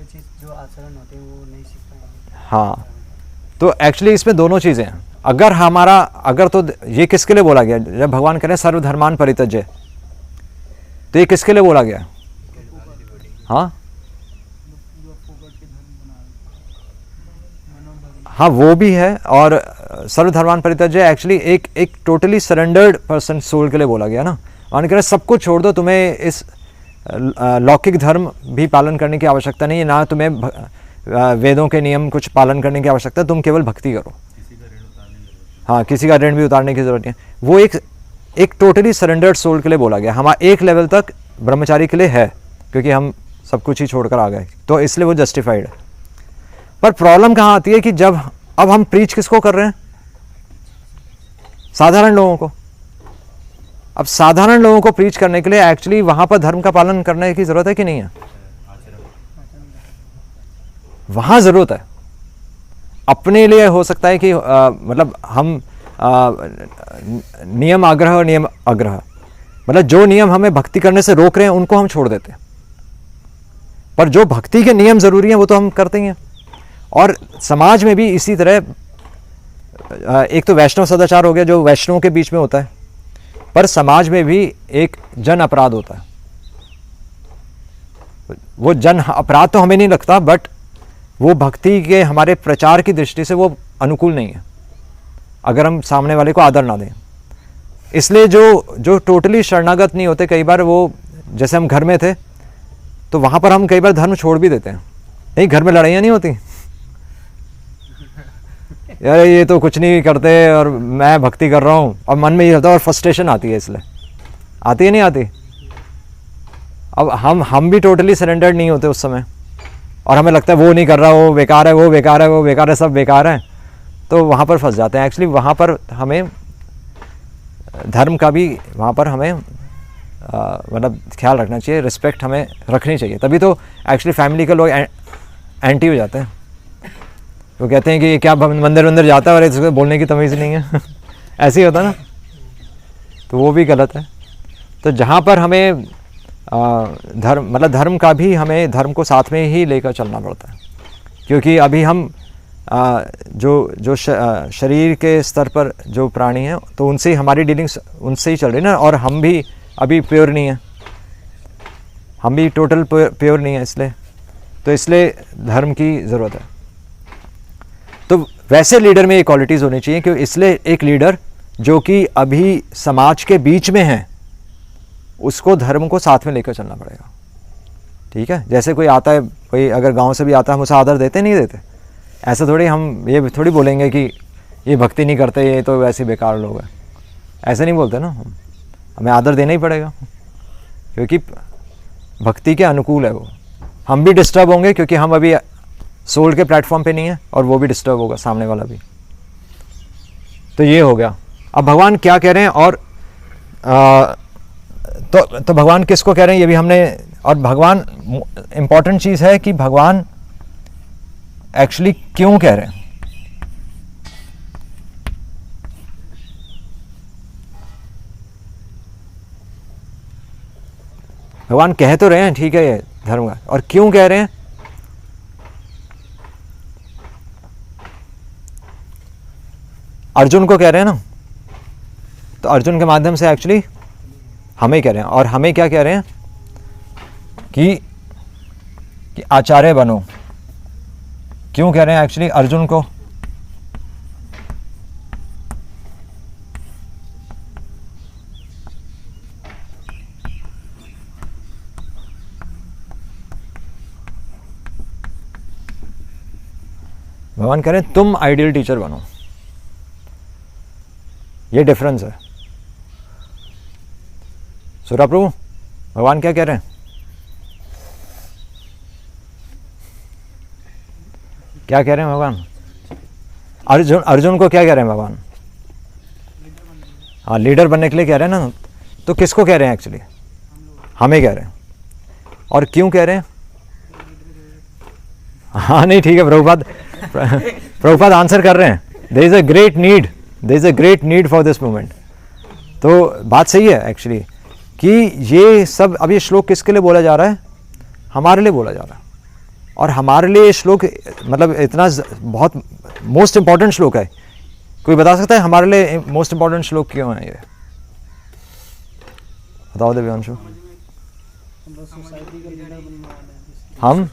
Speaker 2: चीज जो आचरण होते हैं वो नहीं सीख पाएंगे।
Speaker 1: हाँ, तो एक्चुअली इसमें दोनों चीजें हैं। अगर तो ये किसके लिए बोला गया? जब भगवान कह रहे हैं सर्वधर्मान परित्यज्य, तो ये किसके लिए बोला गया? हाँ हाँ, वो भी है। और सर्वधर्मान परित्यज्य एक्चुअली एक टोटली सरेंडर्ड पर्सन सोल के लिए बोला गया ना। मान कह रहे सब कुछ छोड़ दो, तुम्हें इस लौकिक धर्म भी पालन करने की आवश्यकता नहीं है, ना तुम्हें वेदों के नियम कुछ पालन करने की आवश्यकता, तुम केवल भक्ति करो। हाँ, किसी का ऋण भी उतारने की जरूरत नहीं है। वो एक टोटली सरेंडर्ड सोल के लिए बोला गया। हमारा एक लेवल तक ब्रह्मचारी के लिए है, क्योंकि हम सब कुछ ही छोड़कर आ गए, तो इसलिए वो जस्टिफाइड है। पर प्रॉब्लम कहाँ आती है कि जब अब हम प्रीच किसको कर रहे हैं? साधारण लोगों को। अब साधारण लोगों को प्रीच करने के लिए एक्चुअली वहां पर धर्म का पालन करने की जरूरत है कि नहीं है? वहां जरूरत है। अपने लिए हो सकता है कि मतलब हम नियम आग्रह और नियम आग्रह, मतलब जो नियम हमें भक्ति करने से रोक रहे हैं उनको हम छोड़ देते हैं, पर जो भक्ति के नियम जरूरी हैं वो तो हम करते ही हैं। और समाज में भी इसी तरह, एक तो वैष्णव सदाचार हो गया जो वैष्णवों के बीच में होता है, पर समाज में भी एक जन अपराध होता है। वो जन अपराध तो हमें नहीं लगता, बट वो भक्ति के हमारे प्रचार की दृष्टि से वो अनुकूल नहीं है, अगर हम सामने वाले को आदर ना दें। इसलिए जो टोटली शरणागत नहीं होते, कई बार वो, जैसे हम घर में थे तो वहाँ पर हम कई बार धर्म छोड़ भी देते हैं। नहीं, घर में लड़ाइयाँ नहीं होती, यार ये तो कुछ नहीं करते और मैं भक्ति कर रहा हूँ, और मन में ये होता है और फ्रस्ट्रेशन आती है, इसलिए आती है नहीं आती। अब हम भी टोटली सरेंडर्ड नहीं होते उस समय, और हमें लगता है वो नहीं कर रहा, वो बेकार है, वो बेकार है, वो बेकार है, सब बेकार है, तो वहाँ पर फंस जाते हैं। एक्चुअली वहाँ पर हमें धर्म का भी वहाँ पर हमें मतलब ख्याल रखना चाहिए, रिस्पेक्ट हमें रखनी चाहिए, तभी तो एक्चुअली फैमिली के लोग एंटी हो जाते हैं। वो कहते हैं कि क्या मंदिर वंदिर जाता है और इसको बोलने की तमीज़ नहीं है ऐसे ही होता ना, तो वो भी गलत है। तो जहाँ पर हमें धर्म, मतलब धर्म का भी हमें धर्म को साथ में ही लेकर चलना पड़ता है, क्योंकि अभी हम जो शरीर के स्तर पर जो प्राणी हैं तो उनसे ही हमारी डीलिंग्स उनसे ही चल रही है ना, और हम भी अभी प्योर नहीं है, हम भी टोटल प्योर नहीं है, इसलिए धर्म की ज़रूरत है। तो वैसे लीडर में ये क्वालिटीज़ होनी चाहिए, क्योंकि इसलिए एक लीडर जो कि अभी समाज के बीच में है उसको धर्म को साथ में लेकर चलना पड़ेगा। ठीक है, जैसे कोई आता है, कोई अगर गांव से भी आता है, हम उसे आदर देते नहीं देते, ऐसा थोड़ी हम ये थोड़ी बोलेंगे कि ये भक्ति नहीं करते, ये तो वैसे बेकार लोग हैं, ऐसे नहीं बोलते ना। हमें आदर देना ही पड़ेगा, क्योंकि भक्ति के अनुकूल है वो। हम भी डिस्टर्ब होंगे क्योंकि हम अभी सोल के प्लेटफॉर्म पे नहीं है, और वो भी डिस्टर्ब होगा, सामने वाला भी। तो ये हो गया। अब भगवान क्या कह रहे हैं, और तो भगवान किसको कह रहे हैं ये भी हमने, और भगवान, इंपॉर्टेंट चीज़ है कि भगवान एक्चुअली क्यों कह रहे हैं। भगवान कह तो रहे हैं, ठीक है, ये धर्म का, और क्यों कह रहे हैं? अर्जुन को कह रहे हैं ना, तो अर्जुन के माध्यम से एक्चुअली हमें कह रहे हैं। और हमें क्या कह रहे हैं कि आचार्य बनो। क्यों कह रहे हैं एक्चुअली अर्जुन को? भगवान कह रहे हैं तुम आइडियल टीचर बनो। ये डिफरेंस है। सुरा प्रभु, भगवान क्या कह रहे हैं? क्या कह रहे हैं भगवान? अर्जुन को क्या कह रहे हैं भगवान? हाँ, लीडर बनने के लिए कह रहे हैं ना। तो किसको कह रहे हैं एक्चुअली? हमें कह रहे हैं। और क्यों कह रहे हैं? हाँ नहीं, ठीक है, प्रभुपाद आंसर कर रहे हैं। There is a great need for this moment. तो बात सही है एक्चुअली कि ये सब, अब ये श्लोक किसके लिए बोला जा रहा है? हमारे लिए बोला जा रहा है। और हमारे लिए ये श्लोक मतलब इतना बहुत मोस्ट इंपॉर्टेंट श्लोक है। कोई बता सकता है हमारे लिए मोस्ट इंपॉर्टेंट श्लोक क्यों है ये? बताओ दिव्यांशु।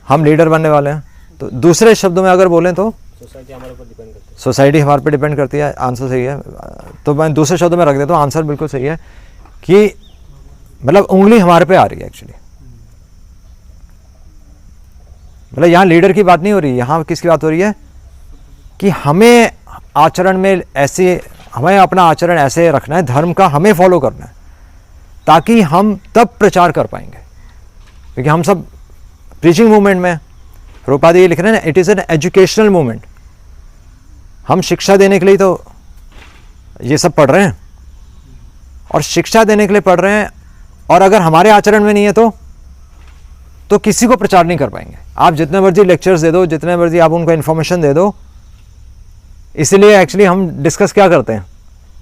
Speaker 1: हम लीडर बनने वाले हैं। तो दूसरे शब्दों में अगर बोलें तो सोसाइटी हमारे ऊपर डिपेंड करती है। सोसाइटी हमारे पर डिपेंड करती है। आंसर सही है। तो मैं दूसरे शब्दों में रख देता हूँ, आंसर बिल्कुल सही है कि मतलब उंगली हमारे पे आ रही है एक्चुअली। मतलब यहाँ लीडर की बात नहीं हो रही, यहाँ किसकी बात हो रही है कि हमें आचरण में ऐसे, हमें अपना आचरण ऐसे रखना है, धर्म का हमें फॉलो करना है, ताकि हम तब प्रचार कर पाएंगे। क्योंकि हम सब प्रीचिंग मूवमेंट में, प्रभुपाद ये लिख रहे हैं ना, it is an educational movement. हम शिक्षा देने के लिए तो ये सब पढ़ रहे हैं, और शिक्षा देने के लिए पढ़ रहे हैं, और अगर हमारे आचरण में नहीं है तो किसी को प्रचार नहीं कर पाएंगे। आप जितने मर्जी लेक्चर्स दे दो, जितने मर्जी आप उनको इन्फॉर्मेशन दे दो। इसलिए एक्चुअली हम डिस्कस क्या करते हैं,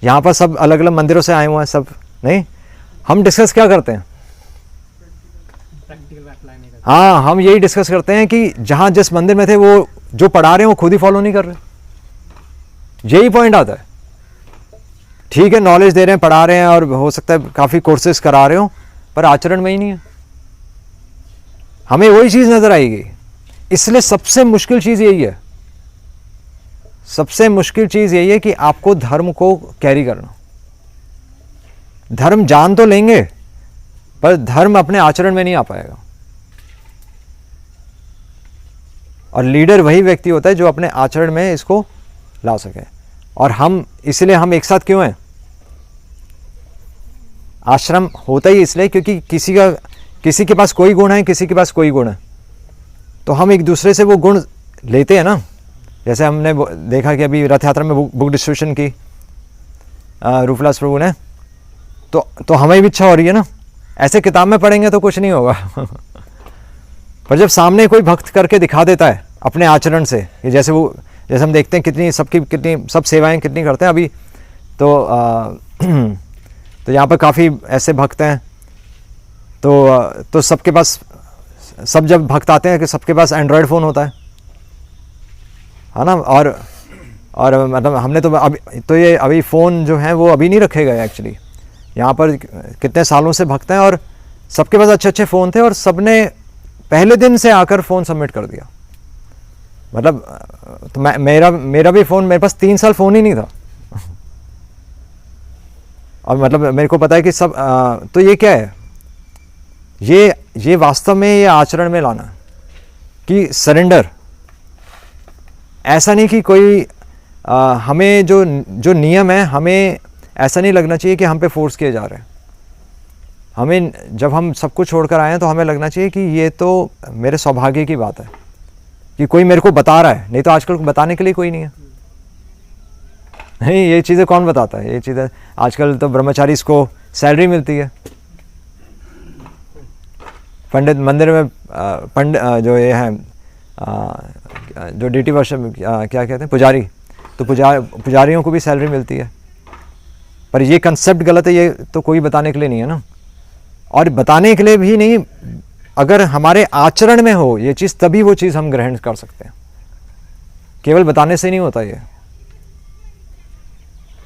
Speaker 1: यहाँ पर सब अलग अलग मंदिरों से आए हुए हैं सब, नहीं, हम डिस्कस क्या करते हैं, हाँ, हम यही डिस्कस करते हैं कि जहाँ जिस मंदिर में थे वो जो पढ़ा रहे हैं वो खुद ही फॉलो नहीं कर रहे। यही पॉइंट आता है। ठीक है, नॉलेज दे रहे हैं, पढ़ा रहे हैं, और हो सकता है काफ़ी कोर्सेज करा रहे हो, पर आचरण में ही नहीं है। हमें वही चीज़ नज़र आएगी। इसलिए सबसे मुश्किल चीज़ यही है, सबसे मुश्किल चीज़ यही है कि आपको धर्म को कैरी करना। धर्म जान तो लेंगे, पर धर्म अपने आचरण में नहीं आ पाएगा। और लीडर वही व्यक्ति होता है जो अपने आचरण में इसको ला सके। और हम, इसलिए हम एक साथ क्यों हैं? आश्रम होता ही इसलिए क्योंकि किसी के पास कोई गुण है, किसी के पास कोई गुण है, तो हम एक दूसरे से वो गुण लेते हैं ना। जैसे हमने देखा कि अभी रथ यात्रा में बुक डिस्ट्रीब्यूशन की रूपलास प्रभु ने, तो हमें भी इच्छा हो रही है ना। ऐसे किताब में पढ़ेंगे तो कुछ नहीं होगा पर जब सामने कोई भक्त करके दिखा देता है अपने आचरण से, कि जैसे हम देखते हैं कितनी सब सेवाएं कितनी करते हैं अभी, तो यहाँ पर काफ़ी ऐसे भक्त हैं, तो सबके पास, सब जब भक्त आते हैं कि सबके पास एंड्रॉयड फ़ोन होता है ना। और मतलब हमने तो ये अभी फ़ोन जो है वो अभी नहीं रखे गए एक्चुअली। यहाँ पर कितने सालों से भक्त हैं और सबके पास अच्छे अच्छे फ़ोन थे, और सबने पहले दिन से आकर फ़ोन सबमिट कर दिया। मतलब तो मेरा भी फ़ोन, मेरे पास 3 साल फ़ोन ही नहीं था और मतलब मेरे को पता है कि सब तो ये क्या है, ये वास्तव में ये आचरण में लाना कि सरेंडर। ऐसा नहीं कि कोई हमें जो नियम है, हमें ऐसा नहीं लगना चाहिए कि हम पे फोर्स किए जा रहे हैं। हमें, जब हम सब कुछ छोड़कर आए हैं, तो हमें लगना चाहिए कि ये तो मेरे सौभाग्य की बात है कि कोई मेरे को बता रहा है, नहीं तो आजकल बताने के लिए कोई नहीं है। नहीं, ये चीज़ें कौन बताता है? ये चीज़ें आजकल तो ब्रह्मचारी को सैलरी मिलती है। पंडित मंदिर में जो ये है जो ड्यूटी वर्षन क्या कहते हैं, पुजारी, तो पुजारियों को भी सैलरी मिलती है। पर ये कंसेप्ट गलत है, ये तो कोई बताने के लिए नहीं है ना। और बताने के लिए भी नहीं, अगर हमारे आचरण में हो ये चीज़, तभी वो चीज़ हम ग्रहण कर सकते हैं। केवल बताने से नहीं होता ये।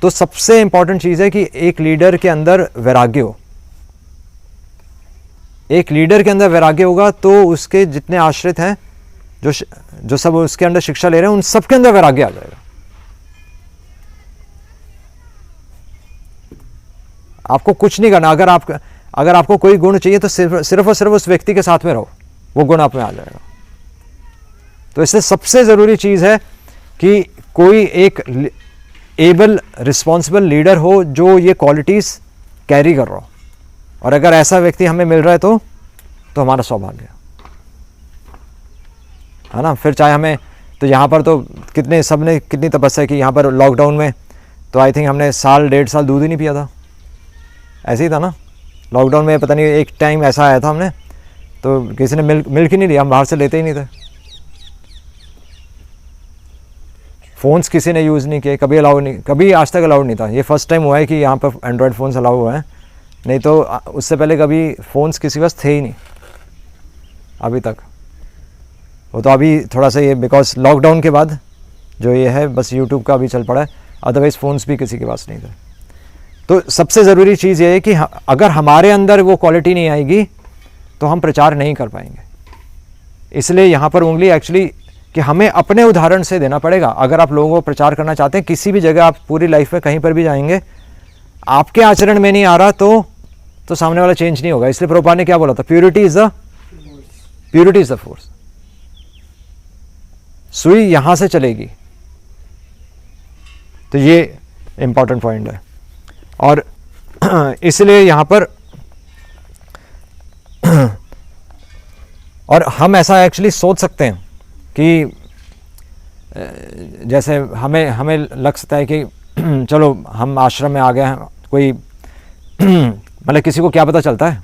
Speaker 1: तो सबसे इंपॉर्टेंट चीज़ है कि एक लीडर के अंदर वैराग्य हो। एक लीडर के अंदर वैराग्य होगा तो उसके जितने आश्रित हैं, जो सब उसके अंदर शिक्षा ले रहे हैं, उन सब के अंदर वैराग्य आ जाएगा। आपको कुछ नहीं करना। अगर आपको कोई गुण चाहिए तो सिर्फ और सिर्फ उस व्यक्ति के साथ में रहो, वो गुण आप में आ जाएगा। तो इसलिए सबसे ज़रूरी चीज़ है कि कोई एक एबल रिस्पॉन्सिबल लीडर हो जो ये क्वालिटीज़ कैरी कर रहा हो। और अगर ऐसा व्यक्ति हमें मिल रहा है तो हमारा सौभाग्य है ना। फिर चाहे हमें, तो यहाँ पर तो सबने कितनी तपस्या की। यहाँ पर लॉकडाउन में तो आई थिंक हमने 1.5 साल दूध ही नहीं पिया था। ऐसे ही था ना लॉकडाउन में। पता नहीं एक टाइम ऐसा आया था, हमने तो किसी ने मिल्क ही नहीं लिया, हम बाहर से लेते ही नहीं थे। फ़ोन्स किसी ने यूज़ नहीं किए, कभी आज तक अलाउड नहीं था। ये फर्स्ट टाइम हुआ है कि यहाँ पर एंड्रॉयड फ़ोन्स अलाउ हुए हैं, नहीं तो उससे पहले कभी फ़ोन्स किसी के पास थे ही नहीं अभी तक। वो तो अभी थोड़ा सा ये बिकॉज लॉकडाउन के बाद जो ये है बस यूट्यूब का अभी चल पड़ा है, अदरवाइज़ फ़ोन्स भी किसी के पास नहीं थे। तो सबसे ज़रूरी चीज़ ये है कि अगर हमारे अंदर वो क्वालिटी नहीं आएगी तो हम प्रचार नहीं कर पाएंगे। इसलिए यहाँ पर उंगली एक्चुअली कि हमें अपने उदाहरण से देना पड़ेगा। अगर आप लोगों को प्रचार करना चाहते हैं, किसी भी जगह आप पूरी लाइफ में कहीं पर भी जाएंगे, आपके आचरण में नहीं आ रहा तो सामने वाला चेंज नहीं होगा। इसलिए प्रभुपाद ने क्या बोला था, प्योरिटी इज़ द फोर्स। सुई यहाँ से चलेगी। तो ये इम्पॉर्टेंट पॉइंट है। और इसलिए यहाँ पर और हम ऐसा एक्चुअली सोच सकते हैं कि जैसे हमें लग सकता है कि चलो हम आश्रम में आ गए हैं, कोई मतलब किसी को क्या पता चलता है,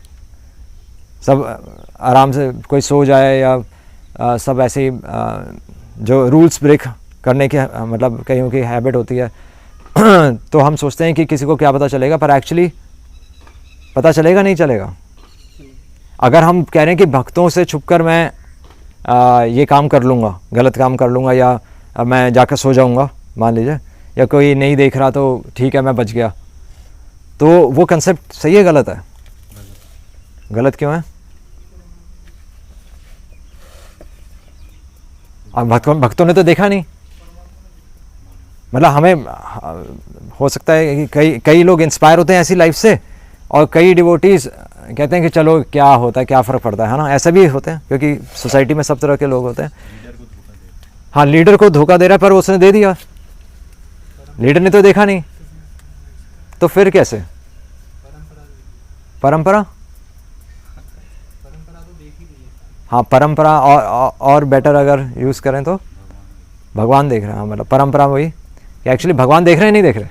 Speaker 1: सब आराम से कोई सो जाए या सब ऐसे ही जो रूल्स ब्रेक करने की मतलब कईयों की हैबिट होती है तो हम सोचते हैं कि किसी को क्या पता चलेगा, पर एक्चुअली पता चलेगा नहीं चलेगा। अगर हम कह रहे हैं कि भक्तों से छुपकर मैं ये काम कर लूँगा, गलत काम कर लूँगा, या मैं जाकर सो जाऊँगा मान लीजिए, या कोई नहीं देख रहा तो ठीक है मैं बच गया, तो वो कंसेप्ट सही है गलत है? गलत क्यों है? अब भक्तों ने तो देखा नहीं, मतलब हमें हो सकता है कि कई लोग इंस्पायर होते हैं ऐसी लाइफ से, और कई डिवोटीज कहते हैं कि चलो क्या होता है, क्या फ़र्क पड़ता है ना, ऐसा भी होते हैं क्योंकि सोसाइटी में सब तरह के लोग होते हैं। हाँ, लीडर को धोखा दे रहा है पर उसने दे दिया, लीडर ने तो देखा नहीं, तो फिर कैसे? परंपरा हाँ, परंपरा और बेटर अगर यूज़ करें तो भगवान देख रहे हैं। मतलब परंपरा वही कि एक्चुअली भगवान देख रहे हैं नहीं देख रहे,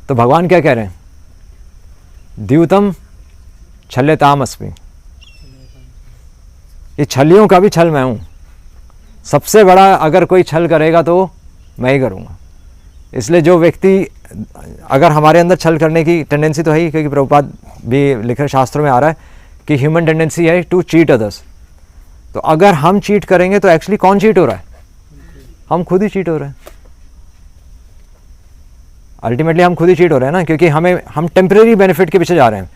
Speaker 1: तो भगवान क्या कह रहे हैं? द्यूतम छल्यताम अस्मि, ये छलियों का भी छल मैं हूँ, सबसे बड़ा अगर कोई छल करेगा तो मैं ही करूँगा। इसलिए जो व्यक्ति, अगर हमारे अंदर छल करने की टेंडेंसी तो है ही, क्योंकि प्रभुपाद भी लिखे शास्त्रों में आ रहा है कि ह्यूमन टेंडेंसी है टू चीट अदर्स, तो अगर हम चीट करेंगे तो एक्चुअली कौन चीट हो रहा है? हम खुद ही चीट हो रहे हैं। अल्टीमेटली हम खुद ही चीट हो रहे हैं ना, क्योंकि हम टेम्परेरी बेनिफिट के पीछे जा रहे हैं।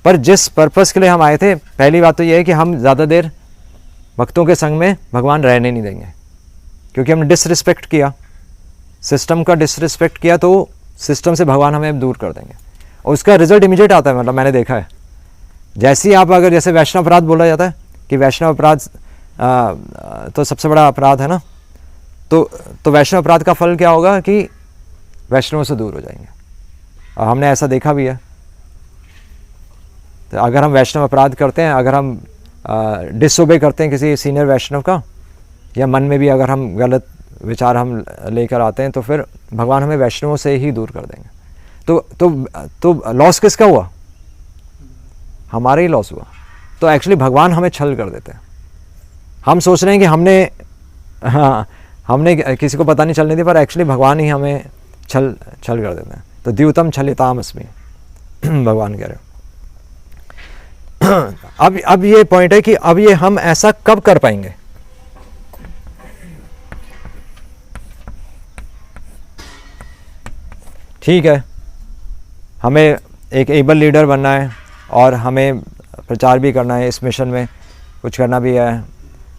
Speaker 1: पर जिस पर्पस के लिए हम आए थे, पहली बात तो ये है कि हम ज़्यादा देर भक्तों के संग में भगवान रहने नहीं देंगे, क्योंकि हमने डिसरिस्पेक्ट किया, सिस्टम का डिसरिस्पेक्ट किया, तो सिस्टम से भगवान हमें दूर कर देंगे, और उसका रिजल्ट इमीडिएट आता है। मतलब मैंने देखा है, जैसे ही आप अगर जैसे वैष्णव अपराध बोला जाता है कि वैष्णव अपराध तो सबसे बड़ा अपराध है ना, तो वैष्णव अपराध का फल क्या होगा कि वैष्णव से दूर हो जाएंगे, और हमने ऐसा देखा भी है। तो अगर हम वैष्णव अपराध करते हैं, अगर हम डिसओबे करते हैं किसी सीनियर वैष्णव का, या मन में भी अगर हम गलत विचार हम लेकर आते हैं, तो फिर भगवान हमें वैष्णवों से ही दूर कर देंगे। तो लॉस किसका हुआ? हमारा ही लॉस हुआ। तो एक्चुअली भगवान हमें छल कर देते हैं। हम सोच रहे हैं कि हमने किसी को पता नहीं चलने दी, पर एक्चुअली भगवान ही हमें छल कर देते हैं। तो द्यूतम छलिताम अस्मि भगवान कह रहे हो। अब ये पॉइंट है कि अब ये हम ऐसा कब कर पाएंगे? ठीक है, हमें एक एबल लीडर बनना है और हमें प्रचार भी करना है, इस मिशन में कुछ करना भी है।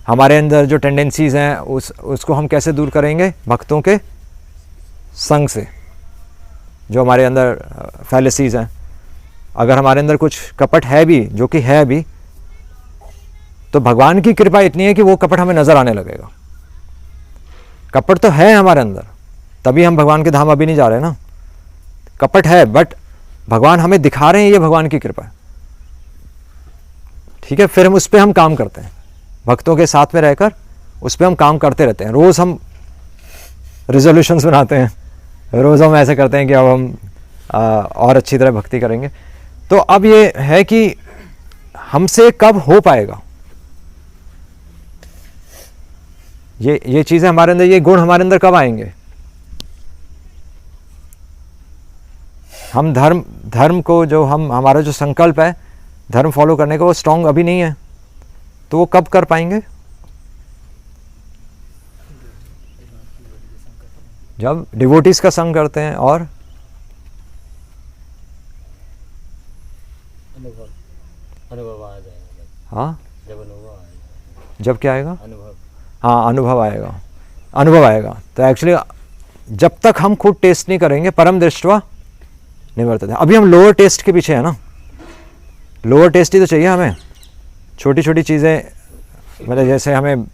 Speaker 1: हमारे अंदर जो टेंडेंसीज़ हैं उसको हम कैसे दूर करेंगे? भक्तों के संग से, जो हमारे अंदर फैलेसीज़ हैं। अगर हमारे अंदर कुछ कपट है भी, जो कि है भी, तो भगवान की कृपा इतनी है कि वो कपट हमें नज़र आने लगेगा। कपट तो है हमारे अंदर, तभी हम भगवान के धाम अभी नहीं जा रहे ना। कपट है, बट भगवान हमें दिखा रहे हैं, ये भगवान की कृपा है। ठीक है, फिर हम उस पर हम काम करते हैं, भक्तों के साथ में रहकर उस पर हम काम करते रहते हैं। रोज़ हम रिजोल्यूशंस बनाते हैं, रोज़ हम ऐसे करते हैं कि अब हम और अच्छी तरह भक्ति करेंगे। तो अब ये है कि हमसे कब हो पाएगा ये चीज़ें हमारे अंदर, ये गुण हमारे अंदर कब आएंगे? हम धर्म को, जो हमारा जो संकल्प है धर्म फॉलो करने का, वो स्ट्रॉन्ग अभी नहीं है, तो वो कब कर पाएंगे? जब डिवोटीज का संग करते हैं और
Speaker 3: अनुभव आ जाएगा।
Speaker 1: हाँ,
Speaker 3: जब अनुभव आएगा।
Speaker 1: जब क्या आएगा?
Speaker 3: अनुभव।
Speaker 1: हाँ, अनुभव आएगा। तो एक्चुअली जब तक हम खुद टेस्ट नहीं करेंगे, परम दृष्टवा निवर्तते। अभी हम लोअर टेस्ट के पीछे है ना, लोअर टेस्ट ही तो चाहिए हमें। छोटी छोटी चीज़ें, मतलब जैसे हमें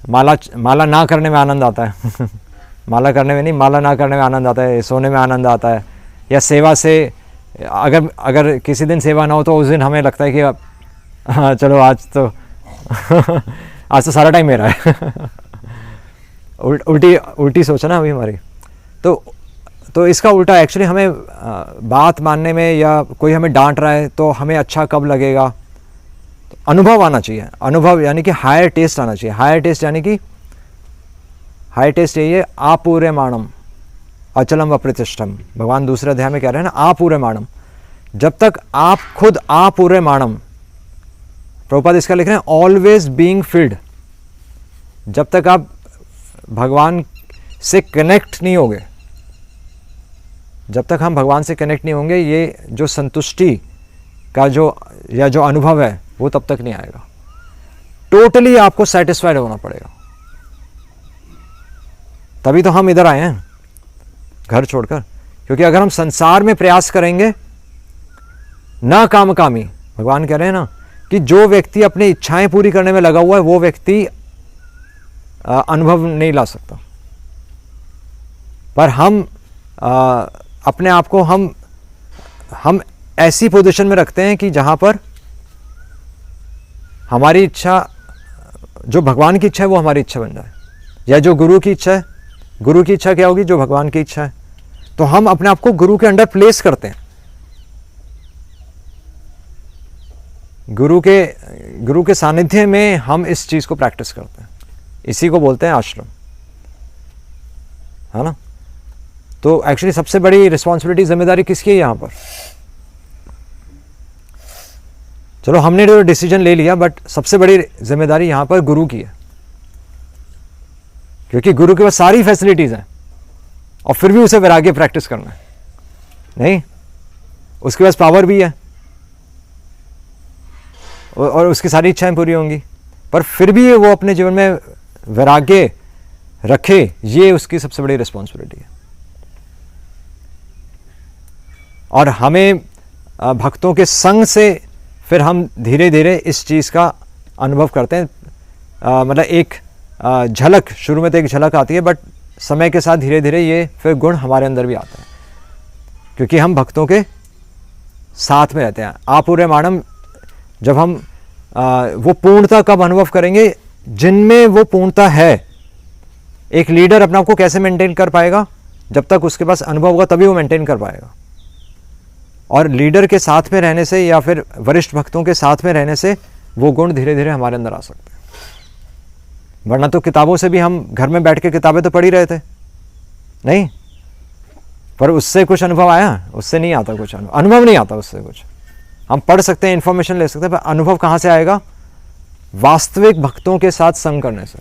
Speaker 1: माला ना करने में आनंद आता है माला करने में नहीं, माला ना करने में आनंद आता है, सोने में आनंद आता है, या सेवा से अगर किसी दिन सेवा ना हो तो उस दिन हमें लगता है कि हाँ चलो आज तो आज तो सारा टाइम मेरा है उल्टी सोच है ना अभी हमारी। तो इसका उल्टा एक्चुअली हमें बात मानने में, या कोई हमें डांट रहा है तो हमें अच्छा कब लगेगा, तो अनुभव आना चाहिए। अनुभव यानी कि हायर टेस्ट आना चाहिए। हायर टेस्ट यानी कि हायर टेस्ट यही है, आपूर्यमाणम अचलम अप्रतिष्ठम। भगवान दूसरे अध्याय में कह रहे हैं ना, आपूर्यमाणम। जब तक आप खुद आपूर्यमाणम, प्रभुपाद इसका लिख रहे हैं ऑलवेज बीइंग फिल्ड, जब तक आप भगवान से कनेक्ट नहीं होंगे, जब तक हम भगवान से कनेक्ट नहीं होंगे, ये जो संतुष्टि का जो अनुभव है वो तब तक नहीं आएगा। टोटली आपको सेटिस्फाइड होना पड़ेगा, तभी तो हम इधर आए हैं घर छोड़कर। क्योंकि अगर हम संसार में प्रयास करेंगे ना कामकामी, भगवान कह रहे हैं ना कि जो व्यक्ति अपनी इच्छाएं पूरी करने में लगा हुआ है वो व्यक्ति अनुभव नहीं ला सकता। पर हम अपने आप को हम ऐसी पोजीशन में रखते हैं कि जहां पर हमारी इच्छा, जो भगवान की इच्छा है वो हमारी इच्छा बन जाए, या जो गुरु की इच्छा है। गुरु की इच्छा क्या होगी? जो भगवान की इच्छा है। तो हम अपने आप को गुरु के अंडर प्लेस करते हैं। गुरु के सानिध्य में हम इस चीज को प्रैक्टिस करते हैं। इसी को बोलते हैं आश्रम, है ना। तो एक्चुअली सबसे बड़ी रिस्पॉन्सिबिलिटी, जिम्मेदारी किसकी है यहां पर? चलो हमने जो डिसीजन ले लिया, बट सबसे बड़ी जिम्मेदारी यहां पर गुरु की है। क्योंकि गुरु के पास सारी फैसिलिटीज हैं और फिर भी उसे वैराग्य प्रैक्टिस करना है नहीं। उसके पास पावर भी है और उसकी सारी इच्छाएं पूरी होंगी, पर फिर भी वो अपने जीवन में वैराग्य रखे, ये उसकी सबसे बड़ी रिस्पॉन्सिबिलिटी है। और हमें भक्तों के संग से फिर हम धीरे धीरे इस चीज का अनुभव करते हैं। मतलब एक झलक, शुरू में तो एक झलक आती है, बट समय के साथ धीरे धीरे ये फिर गुण हमारे अंदर भी आता है, क्योंकि हम भक्तों के साथ में रहते हैं। आपूर्यमाणम, जब हम वो पूर्णता कब अनुभव करेंगे? जिनमें वो पूर्णता है। एक लीडर अपने आप को कैसे मेंटेन कर पाएगा? जब तक उसके पास अनुभव होगा तभी वो मेंटेन कर पाएगा। और लीडर के साथ में रहने से, या फिर वरिष्ठ भक्तों के साथ में रहने से, वो गुण धीरे धीरे हमारे अंदर आ सकते हैं। वरना तो किताबों से भी हम घर में बैठ के किताबें तो पढ़ ही रहे थे नहीं, पर उससे कुछ अनुभव आया? उससे नहीं आता कुछ अनुभव नहीं आता उससे कुछ। हम पढ़ सकते हैं, इंफॉर्मेशन ले सकते हैं, पर अनुभव कहां से आएगा? वास्तविक भक्तों के साथ संग करने से।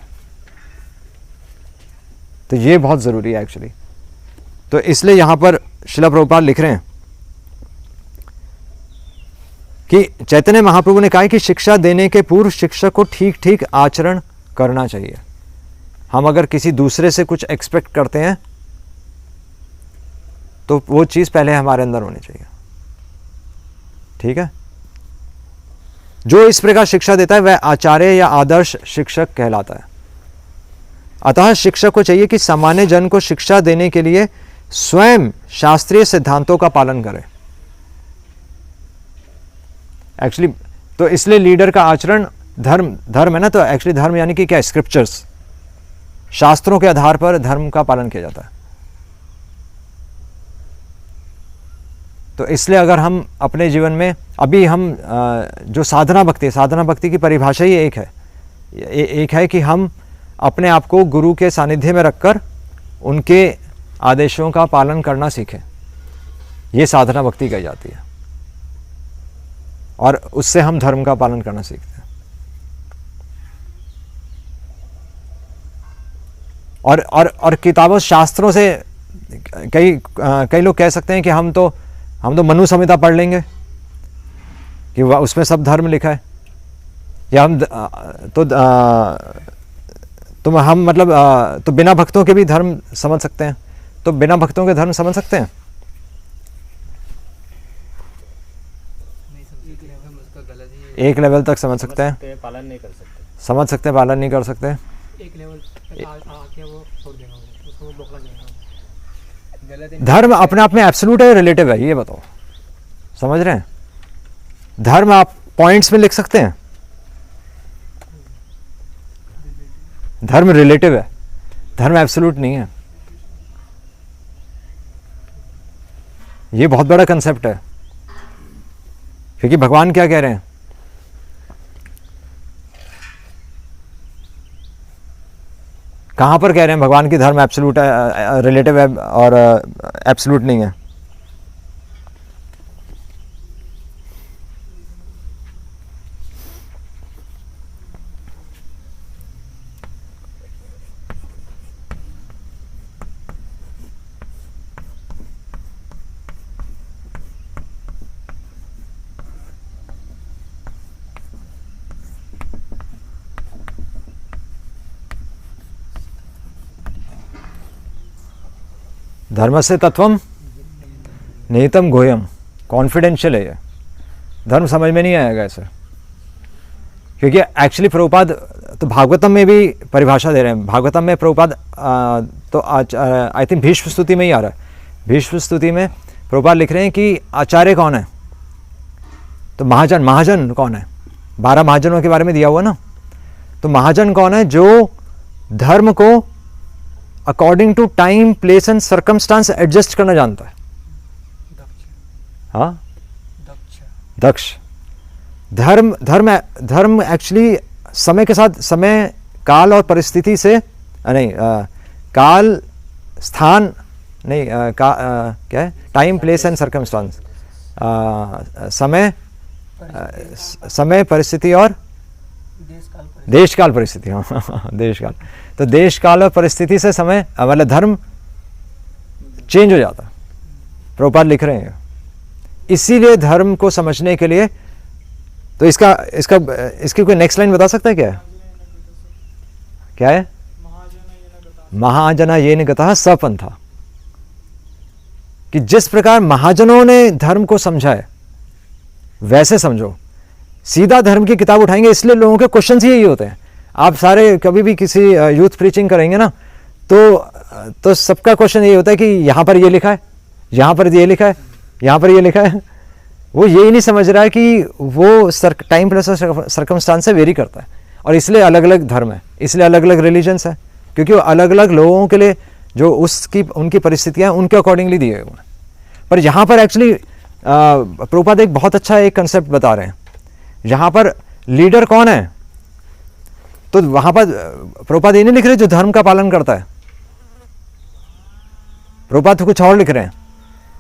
Speaker 1: तो ये बहुत जरूरी है एक्चुअली। तो इसलिए यहां पर श्रील प्रभुपाद लिख रहे हैं कि चैतन्य महाप्रभु ने कहा कि शिक्षा देने के पूर्व शिक्षक को ठीक ठीक आचरण करना चाहिए। हम अगर किसी दूसरे से कुछ एक्सपेक्ट करते हैं तो वो चीज पहले हमारे अंदर होनी चाहिए। ठीक है। जो इस प्रकार शिक्षा देता है वह आचार्य या आदर्श शिक्षक कहलाता है। अतः शिक्षक को चाहिए कि सामान्य जन को शिक्षा देने के लिए स्वयं शास्त्रीय सिद्धांतों का पालन करे। एक्चुअली तो इसलिए लीडर का आचरण धर्म है ना। तो एक्चुअली धर्म यानी कि क्या है? स्क्रिप्चर्स, शास्त्रों के आधार पर धर्म का पालन किया जाता है। तो इसलिए अगर हम अपने जीवन में अभी हम जो साधना भक्ति की परिभाषा ही एक है कि हम अपने आप को गुरु के सानिध्य में रखकर उनके आदेशों का पालन करना सीखें। ये साधना भक्ति कही जाती है, और उससे हम धर्म का पालन करना सीखते हैं। और किताबों शास्त्रों से कई लोग कह सकते हैं कि हम तो मनु संहिता पढ़ लेंगे कि उसमें सब धर्म लिखा है, या हम मतलब तो बिना भक्तों के भी धर्म समझ सकते हैं। तो बिना भक्तों के धर्म समझ सकते हैं? एक लेवल तक समझ सकते हैं,
Speaker 3: पालन नहीं कर सकते।
Speaker 1: समझ सकते हैं, पालन नहीं कर सकते।
Speaker 2: एक लेवल पे आके वो छोड़ देगा, वो उसको वो बौखला जाएगा। गलत है।
Speaker 1: धर्म अपने आप में एब्सोल्यूट है, रिलेटिव है, ये बताओ, समझ रहे हैं? धर्म आप पॉइंट्स में लिख सकते हैं, धर्म रिलेटिव है, धर्म एब्सोल्यूट नहीं है। ये बहुत बड़ा कंसेप्ट है, क्योंकि भगवान क्या कह रहे हैं? कहां पर कह रहे हैं भगवान की धर्म एब्सोल्यूट है, रिलेटिव है और एब्सोल्यूट नहीं है? धर्मस्य तत्वम निहितम गुह्यम, कॉन्फिडेंशियल है ये, धर्म समझ में नहीं आएगा ऐसे, क्योंकि एक्चुअली प्रभुपाद तो भागवतम में भी परिभाषा दे रहे हैं। भागवतम में प्रभुपाद तो आई थिंक भीष्म स्तुति में ही आ रहा है। भीष्म स्तुति में प्रभुपाद लिख रहे हैं कि आचार्य कौन है, तो महाजन। महाजन कौन है? 12 महाजनों के बारे में दिया हुआ ना। तो महाजन कौन है? जो धर्म को according to time, place and circumstance adjust करना जानता है। हाँ, दक्ष। धर्म एक्चुअली समय के साथ, समय, काल और परिस्थिति से नहीं, काल, स्थान नहीं, क्या है? टाइम, प्लेस एंड सर्कमस्टांस, समय, परिस्थिति और देश काल परिस्थिति। हाँ, देश काल। तो देश काल और परिस्थिति से समय, मतलब धर्म चेंज हो जाता है, प्रभुपाद लिख रहे हैं। इसीलिए धर्म को समझने के लिए, तो इसकी कोई नेक्स्ट लाइन बता सकता है क्या? क्या है? महाजना येन गतः सपंथा, कि जिस प्रकार महाजनों ने धर्म को समझा है वैसे समझो। सीधा धर्म की किताब उठाएंगे, इसलिए लोगों के क्वेश्चंस ही यही होते हैं। आप सारे कभी भी किसी यूथ प्रीचिंग करेंगे ना, तो सबका क्वेश्चन यही होता है कि यहाँ पर ये लिखा है, यहाँ पर ये लिखा है, यहाँ पर ये लिखा है। वो यही नहीं समझ रहा है कि वो टाइम प्लस सर्कमस्टांस से वेरी करता है, और इसलिए अलग अलग धर्म है, इसलिए अलग अलग रिलीजन्स है, क्योंकि वो अलग अलग लोगों के लिए जो उनकी परिस्थितियाँ उनके अकॉर्डिंगली दिए हुए हैं। पर यहाँ पर एक्चुअली प्रभुपाद एक बहुत अच्छा एक कंसेप्ट बता रहे हैं। यहाँ पर लीडर कौन है, तो वहाँ पर प्रभुपाद ये नहीं लिख रहे जो धर्म का पालन करता है। प्रभुपाद तो कुछ और लिख रहे हैं।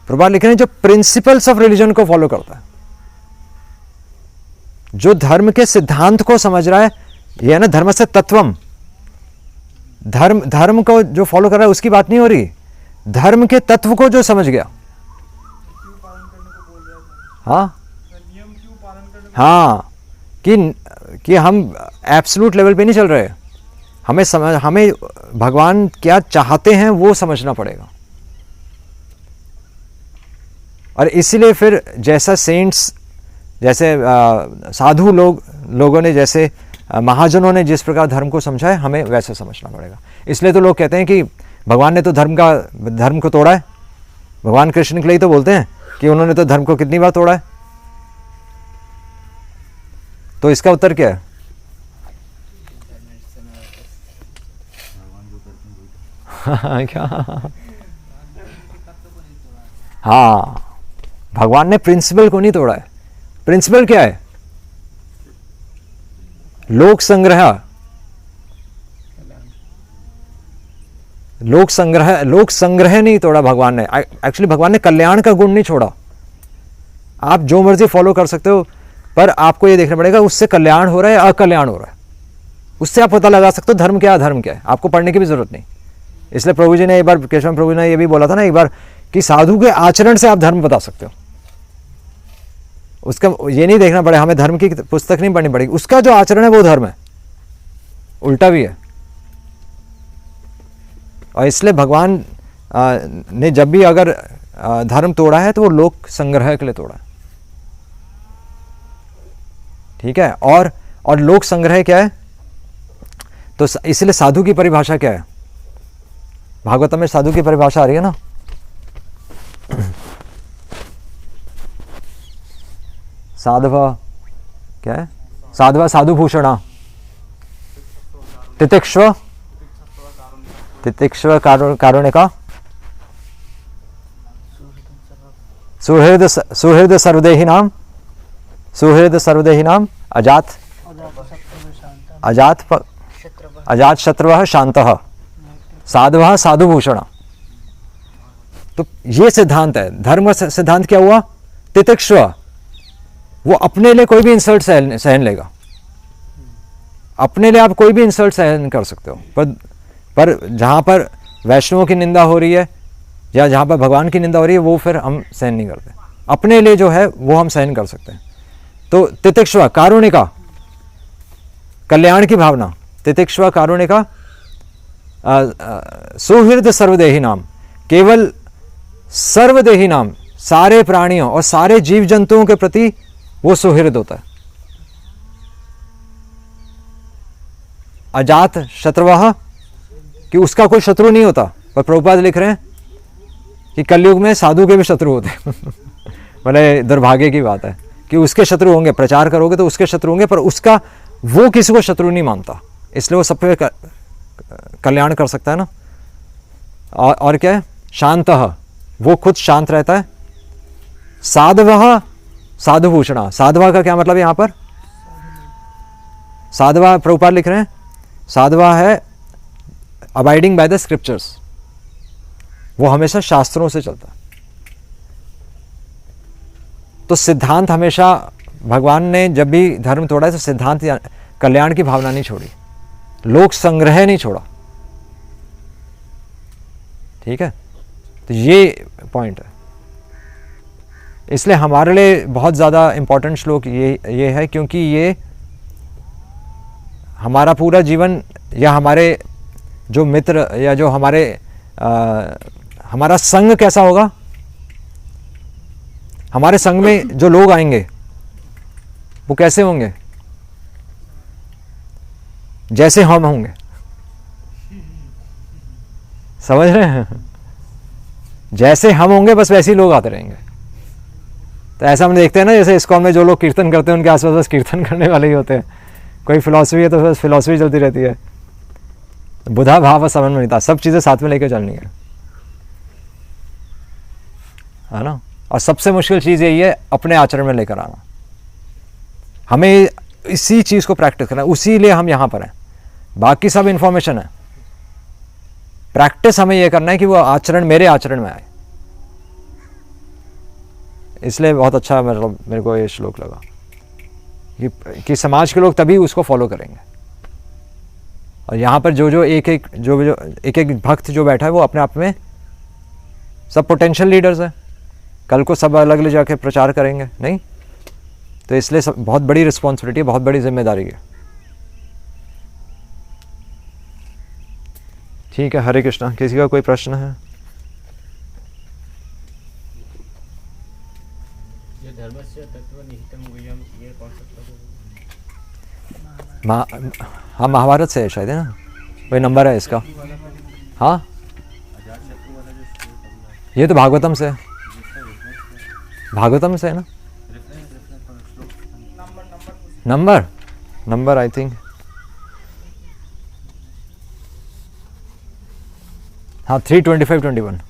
Speaker 1: प्रभुपाद लिख रहे हैं जो प्रिंसिपल्स ऑफ रिलीजन को फॉलो करता है, जो धर्म के सिद्धांत को समझ रहा है। ये है ना धर्मस्य तत्वम, धर्म को जो फॉलो कर रहा है उसकी बात नहीं हो रही, धर्म के तत्व को जो समझ गया। हाँ हाँ, कि हम एब्सोल्यूट लेवल पे नहीं चल रहे, हमें भगवान क्या चाहते हैं वो समझना पड़ेगा। और इसीलिए फिर जैसा सेंट्स, जैसे साधु लोगों ने, जैसे महाजनों ने जिस प्रकार धर्म को समझा है, हमें वैसे समझना पड़ेगा। इसलिए तो लोग कहते हैं कि भगवान ने तो धर्म को तोड़ा है। भगवान कृष्ण के लिए तो बोलते हैं कि उन्होंने तो धर्म को कितनी बार तोड़ा है। तो इसका उत्तर क्या है? क्या? हाँ, भगवान ने प्रिंसिपल को नहीं तोड़ा है। प्रिंसिपल क्या है? लोक संग्रह। लोक संग्रह नहीं तोड़ा भगवान ने। एक्चुअली भगवान ने कल्याण का गुण नहीं छोड़ा। आप जो मर्जी फॉलो कर सकते हो, पर आपको ये देखना पड़ेगा उससे कल्याण हो रहा है या अकल्याण हो रहा है। उससे आप पता लगा सकते हो धर्म क्या है, अधर्म क्या है। आपको पढ़ने की भी जरूरत नहीं। इसलिए प्रभु जी ने एक बार, केशव प्रभु ने ये भी बोला था ना एक बार, कि साधु के आचरण से आप धर्म बता सकते हो। उसका ये नहीं देखना पड़ेगा, हमें धर्म की पुस्तक नहीं पढ़नी पड़ेगी, उसका जो आचरण है वो धर्म है। उल्टा भी है। और इसलिए भगवान ने जब भी अगर धर्म तोड़ा है तो वो लोक संग्रह के लिए तोड़ा है। ठीक है। और लोक संग्रह क्या है? तो इसलिए साधु की परिभाषा क्या है? भागवतम में साधु की परिभाषा आ रही है ना। साधव क्या है? साधवा साधुभूषणा तितिक्ष्व कारुणिका सुहृद सर्वदेही नाम अजात शत्रुवः शांतः साधवः साधुभूषणा। तो ये सिद्धांत है। धर्म सिद्धांत क्या हुआ? तितिक्ष्व, वो अपने लिए कोई भी इंसल्ट सहन लेगा। अपने लिए आप कोई भी इंसल्ट सहन कर सकते हो, पर जहाँ पर वैष्णवों की निंदा हो रही है या जहाँ पर भगवान की निंदा हो रही है वो फिर हम सहन नहीं करते। अपने लिए जो है वो हम सहन कर सकते हैं। तो तितिक्ष्व कारुणिका, कल्याण की भावना, तितिक्ष्व कारुणिका, सुहृद सर्वदेही नाम, केवल सर्वदेही नाम, सारे प्राणियों और सारे जीव जंतुओं के प्रति वो सुहृद होता है। अजात शत्रुवः, कि उसका कोई शत्रु नहीं होता। पर प्रभुपाद लिख रहे हैं कि कलयुग में साधु के भी शत्रु होते हैं। मतलब दुर्भाग्य की बात है कि उसके शत्रु होंगे, प्रचार करोगे तो उसके शत्रु होंगे, पर उसका वो किसी को शत्रु नहीं मानता, इसलिए वो सब पे कल्याण कर सकता है ना। और क्या है? शांतः, वो खुद शांत रहता है। साधवः साधुभूषणा, साधवा का क्या मतलब है यहाँ पर? साधवा, प्रभुपाद लिख रहे हैं, साधवा है अबाइडिंग बाय द स्क्रिप्चर्स, वो हमेशा शास्त्रों से चलता है। तो सिद्धांत हमेशा, भगवान ने जब भी धर्म तोड़ा है तो सिद्धांत कल्याण की भावना नहीं छोड़ी, लोक संग्रह नहीं छोड़ा। ठीक है, तो ये पॉइंट है। इसलिए हमारे लिए बहुत ज़्यादा इम्पोर्टेंट श्लोक ये है, क्योंकि ये हमारा पूरा जीवन, या हमारे जो मित्र, या जो हमारा संग कैसा होगा, हमारे संग में जो लोग आएंगे वो कैसे होंगे? जैसे हम होंगे। समझ रहे हैं? जैसे हम होंगे बस वैसे ही लोग आते रहेंगे। तो ऐसा हम देखते हैं ना, जैसे इस्कॉन में जो लोग कीर्तन करते हैं उनके आसपास बस कीर्तन करने वाले ही होते हैं। कोई फिलॉसफी है तो बस फिलॉसफी चलती रहती है। बुधा भाव समन्विता, सब चीज़ें साथ में लेकर चलनी है ना। और सबसे मुश्किल चीज़ यही है, अपने आचरण में लेकर आना। हमें इसी चीज़ को प्रैक्टिस करना है, उसी लिए हम यहाँ पर हैं। बाकी सब इन्फॉर्मेशन है, प्रैक्टिस हमें ये करना है कि वो आचरण मेरे आचरण में आए। इसलिए बहुत अच्छा मतलब मेरे को ये श्लोक लगा कि समाज के लोग तभी उसको फॉलो करेंगे। और यहाँ पर जो एक एक भक्त जो बैठा है वो अपने आप में सब पोटेंशियल लीडर्स है। कल को सब अलग अलग जाके प्रचार करेंगे नहीं, तो इसलिए सब बहुत बड़ी रिस्पॉन्सिबिलिटी है, बहुत बड़ी जिम्मेदारी है। ठीक है, हरे कृष्णा। किसी का कोई प्रश्न है?
Speaker 3: ये धर्मस्य तत्त्वनिहितं गुह्यं, ये कौन सा
Speaker 1: हाँ, महाभारत से है शायद, है ना? कोई नंबर है इसका? हाँ, ये तो भागवतम से है। भागवतम से है ना? नंबर आई थिंक, हाँ 325-21।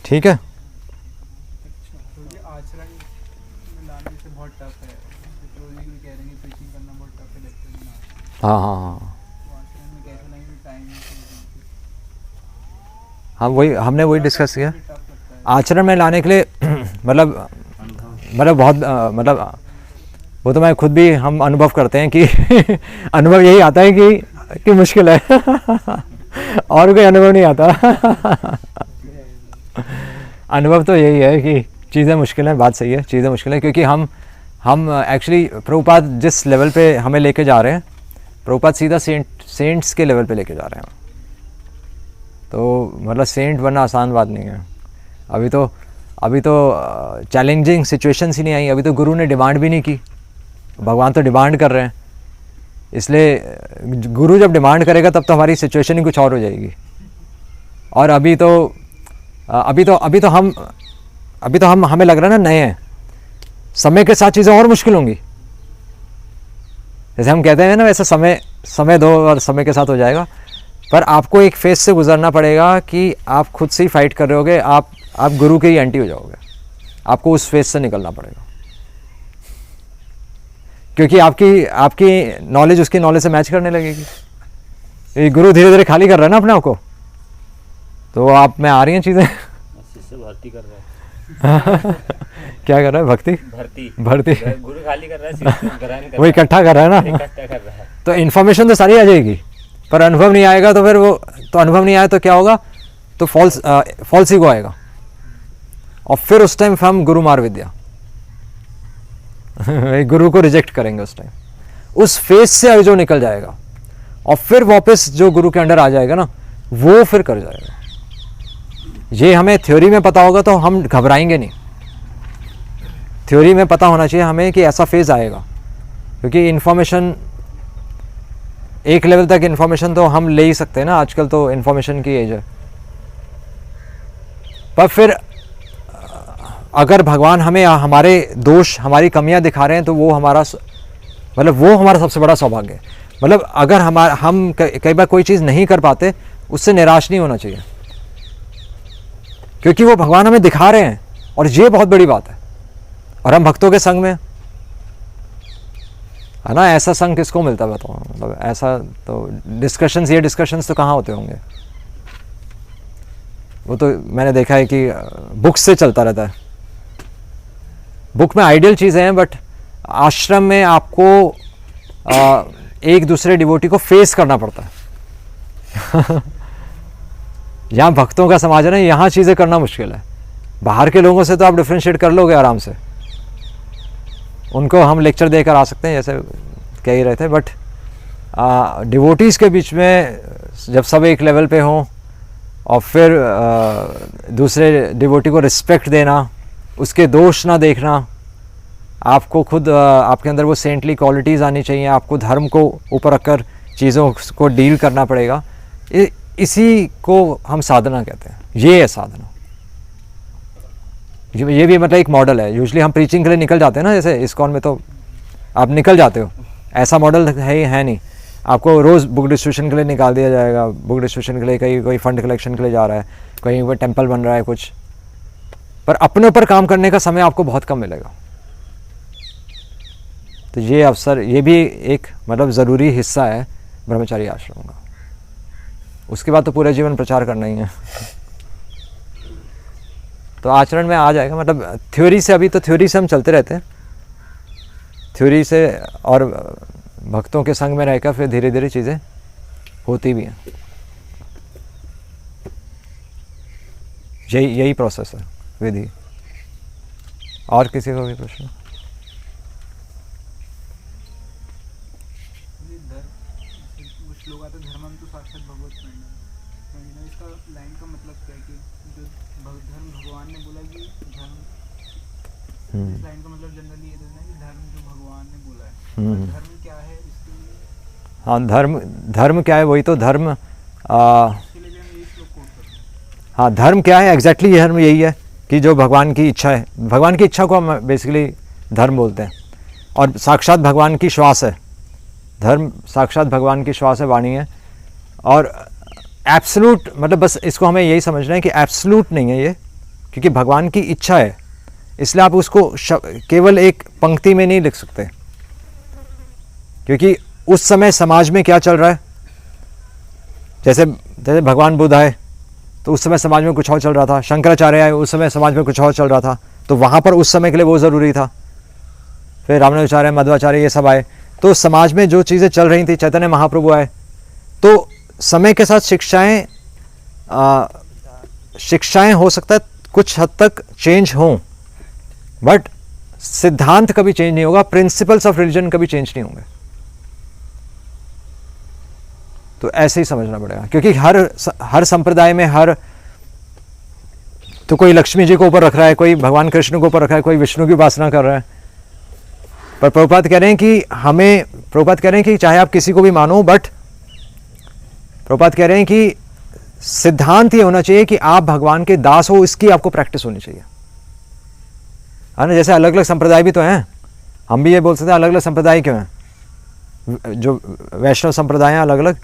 Speaker 1: ठीक है।
Speaker 2: आचरण में लाने से बहुत टफ है। भी कह रहे हैं प्रीचिंग करना बहुत टफ है, लेक्चर में।
Speaker 1: हाँ,
Speaker 2: आचरण में कैसे लाएंगे? टाइम
Speaker 1: हाँ, वही हमने वही डिस्कस किया। आचरण में लाने के लिए मतलब बहुत मतलब वो तो मैं खुद भी हम अनुभव करते हैं कि अनुभव यही आता है कि मुश्किल है और कोई अनुभव नहीं आता। अनुभव तो यही है कि चीज़ें मुश्किल हैं। बात सही है, चीज़ें मुश्किल हैं, क्योंकि हम एक्चुअली प्रभुपाद जिस लेवल पे हमें लेके जा रहे हैं, प्रभुपाद सीधा सेंट्स के लेवल पे लेके जा रहे हैं। तो मतलब सेंट बनना आसान बात नहीं है। अभी तो चैलेंजिंग सिचुएशंस ही नहीं आई, अभी तो गुरु ने डिमांड भी नहीं की, भगवान तो डिमांड कर रहे हैं। इसलिए गुरु जब डिमांड करेगा तब तो हमारी सिचुएशन ही कुछ और हो जाएगी। और अभी तो हम हमें लग रहा है ना नए हैं, समय के साथ चीज़ें और मुश्किल होंगी। जैसे हम कहते हैं ना, वैसे समय दो और समय के साथ हो जाएगा। पर आपको एक फेज से गुजरना पड़ेगा कि आप खुद से ही फाइट कर रहे होगे, आप गुरु के ही एंटी हो जाओगे। आपको उस फेज से निकलना पड़ेगा, क्योंकि आपकी नॉलेज उसकी नॉलेज से मैच करने लगेगी। ये गुरु धीरे धीरे खाली कर रहा है ना अपने आप को, तो आप में आ रही हैं चीज़ें।
Speaker 3: शिष्य भर्ती कर रहा है।
Speaker 1: क्या कर रहा है? भर्ती
Speaker 3: गुरु खाली कर रहा है, शिष्य ग्रहण कर
Speaker 1: वो इकट्ठा कर रहा है ना,
Speaker 3: इकट्ठा कर रहा है।
Speaker 1: तो इन्फॉर्मेशन तो सारी आ जाएगी, पर अनुभव नहीं आएगा। तो फिर अनुभव नहीं आया तो क्या होगा? तो फॉल्स ईगो आएगा, और फिर उस टाइम हम गुरु मार विद्या गुरु को रिजेक्ट करेंगे उस टाइम। उस फेज से जो निकल जाएगा और फिर वापस जो गुरु के अंडर आ जाएगा ना, वो फिर कर जाएगा। ये हमें थ्योरी में पता होगा तो हम घबराएंगे नहीं। थ्योरी में पता होना चाहिए हमें कि ऐसा फेज आएगा, क्योंकि इन्फॉर्मेशन एक लेवल तक इन्फॉर्मेशन तो हम ले ही सकते हैं ना, आजकल तो इन्फॉर्मेशन की एज है। पर फिर अगर भगवान हमें हमारे दोष, हमारी कमियां दिखा रहे हैं, तो वो हमारा सबसे बड़ा सौभाग्य है। मतलब अगर हम कई बार कोई चीज़ नहीं कर पाते, उससे निराश नहीं होना चाहिए, क्योंकि वो भगवान हमें दिखा रहे हैं, और ये बहुत बड़ी बात है। और हम भक्तों के संग में है ना, ऐसा संग किसको मिलता है बताओ? मतलब ऐसा तो डिस्कशंस तो कहाँ होते होंगे? वो तो मैंने देखा है कि बुक से चलता रहता है। बुक में आइडियल चीज़ें हैं, बट आश्रम में आपको एक दूसरे डिवोटी को फेस करना पड़ता है। यहाँ भक्तों का समाज है ना, यहाँ चीज़ें करना मुश्किल है। बाहर के लोगों से तो आप डिफ्रेंशिएट कर लोगे आराम से, उनको हम लेक्चर देकर आ सकते हैं जैसे कह ही रहे थे, बट डिवोटीज़ के बीच में जब सब एक लेवल पे हों, और फिर दूसरे डिवोटी को रिस्पेक्ट देना, उसके दोष ना देखना, आपको खुद आपके अंदर वो सेंटली क्वालिटीज़ आनी चाहिए, आपको धर्म को ऊपर रखकर चीज़ों को डील करना पड़ेगा। इसी को हम साधना कहते हैं। ये है साधना। ये भी मतलब एक मॉडल है। यूजुअली हम प्रीचिंग के लिए निकल जाते हैं ना, जैसे इस्कॉन में तो आप निकल जाते हो, ऐसा मॉडल है नहीं। आपको रोज़ बुक डिस्ट्रीब्यूशन के लिए निकाल दिया जाएगा, बुक डिस्ट्रीब्यूशन के लिए कहीं कोई फंड कलेक्शन के लिए जा रहा है, कहीं कोई टेम्पल बन रहा है कुछ, पर अपने ऊपर काम करने का समय आपको बहुत कम मिलेगा। तो ये अवसर, ये भी एक मतलब ज़रूरी हिस्सा है ब्रह्मचारी आश्रम का। उसके बाद तो पूरे जीवन प्रचार करना ही है। तो आचरण में आ जाएगा। मतलब थ्योरी से, अभी तो थ्योरी से हम चलते रहते हैं, थ्योरी से और भक्तों के संग में रहकर फिर धीरे धीरे चीज़ें होती भी हैं। यही प्रोसेस है, विधि। और किसी को भी प्रश्न?
Speaker 2: लाइन का मतलब जनरली ये देना है कि धर्म जो भगवान ने बोला है, धर्म क्या है इसके लिए?
Speaker 1: हाँ, धर्म क्या है, वही तो धर्म।
Speaker 2: इसके लिए भी हम यही श्लोक कोट करते हैं।
Speaker 1: हाँ, धर्म क्या है? एग्जैक्टली धर्म यही है कि जो भगवान की इच्छा है, भगवान की इच्छा को हम बेसिकली धर्म बोलते हैं। और साक्षात भगवान की श्वास है धर्म, साक्षात भगवान की श्वास है, वाणी है। और एब्सोल्यूट, मतलब बस इसको हमें यही समझना है कि एब्सोल्यूट नहीं है ये, क्योंकि भगवान की इच्छा है, इसलिए आप उसको केवल एक पंक्ति में नहीं लिख सकते, क्योंकि उस समय समाज में क्या चल रहा है। जैसे भगवान बुद्ध आए तो उस समय समाज में कुछ और चल रहा था, शंकराचार्य आए उस समय समाज में कुछ और चल रहा था, तो वहाँ पर उस समय के लिए वो ज़रूरी था। फिर रामानुजाचार्य, मध्वाचार्य, ये सब आए, तो समाज में जो चीज़ें चल रही थी, चैतन्य महाप्रभु आए, तो समय के साथ शिक्षाएं हो सकता है कुछ हद तक चेंज हों, बट सिद्धांत कभी चेंज नहीं होगा, प्रिंसिपल्स ऑफ रिलीजन कभी चेंज नहीं होंगे। तो ऐसे ही समझना पड़ेगा, क्योंकि हर संप्रदाय में तो कोई लक्ष्मी जी को ऊपर रख रहा है, कोई भगवान कृष्ण को ऊपर रखा है, कोई विष्णु की उपासना कर रहा है। पर प्रभुपाद कह रहे हैं कि चाहे आप किसी को भी मानो, बट प्रभुपाद कह रहे हैं कि सिद्धांत ये होना चाहिए कि आप भगवान के दास हो, इसकी आपको प्रैक्टिस होनी चाहिए, है ना। जैसे अलग अलग संप्रदाय भी तो हैं, हम भी ये बोल सकते हैं अलग अलग संप्रदाय क्यों हैं, जो वैष्णव संप्रदाय हैं अलग अलग,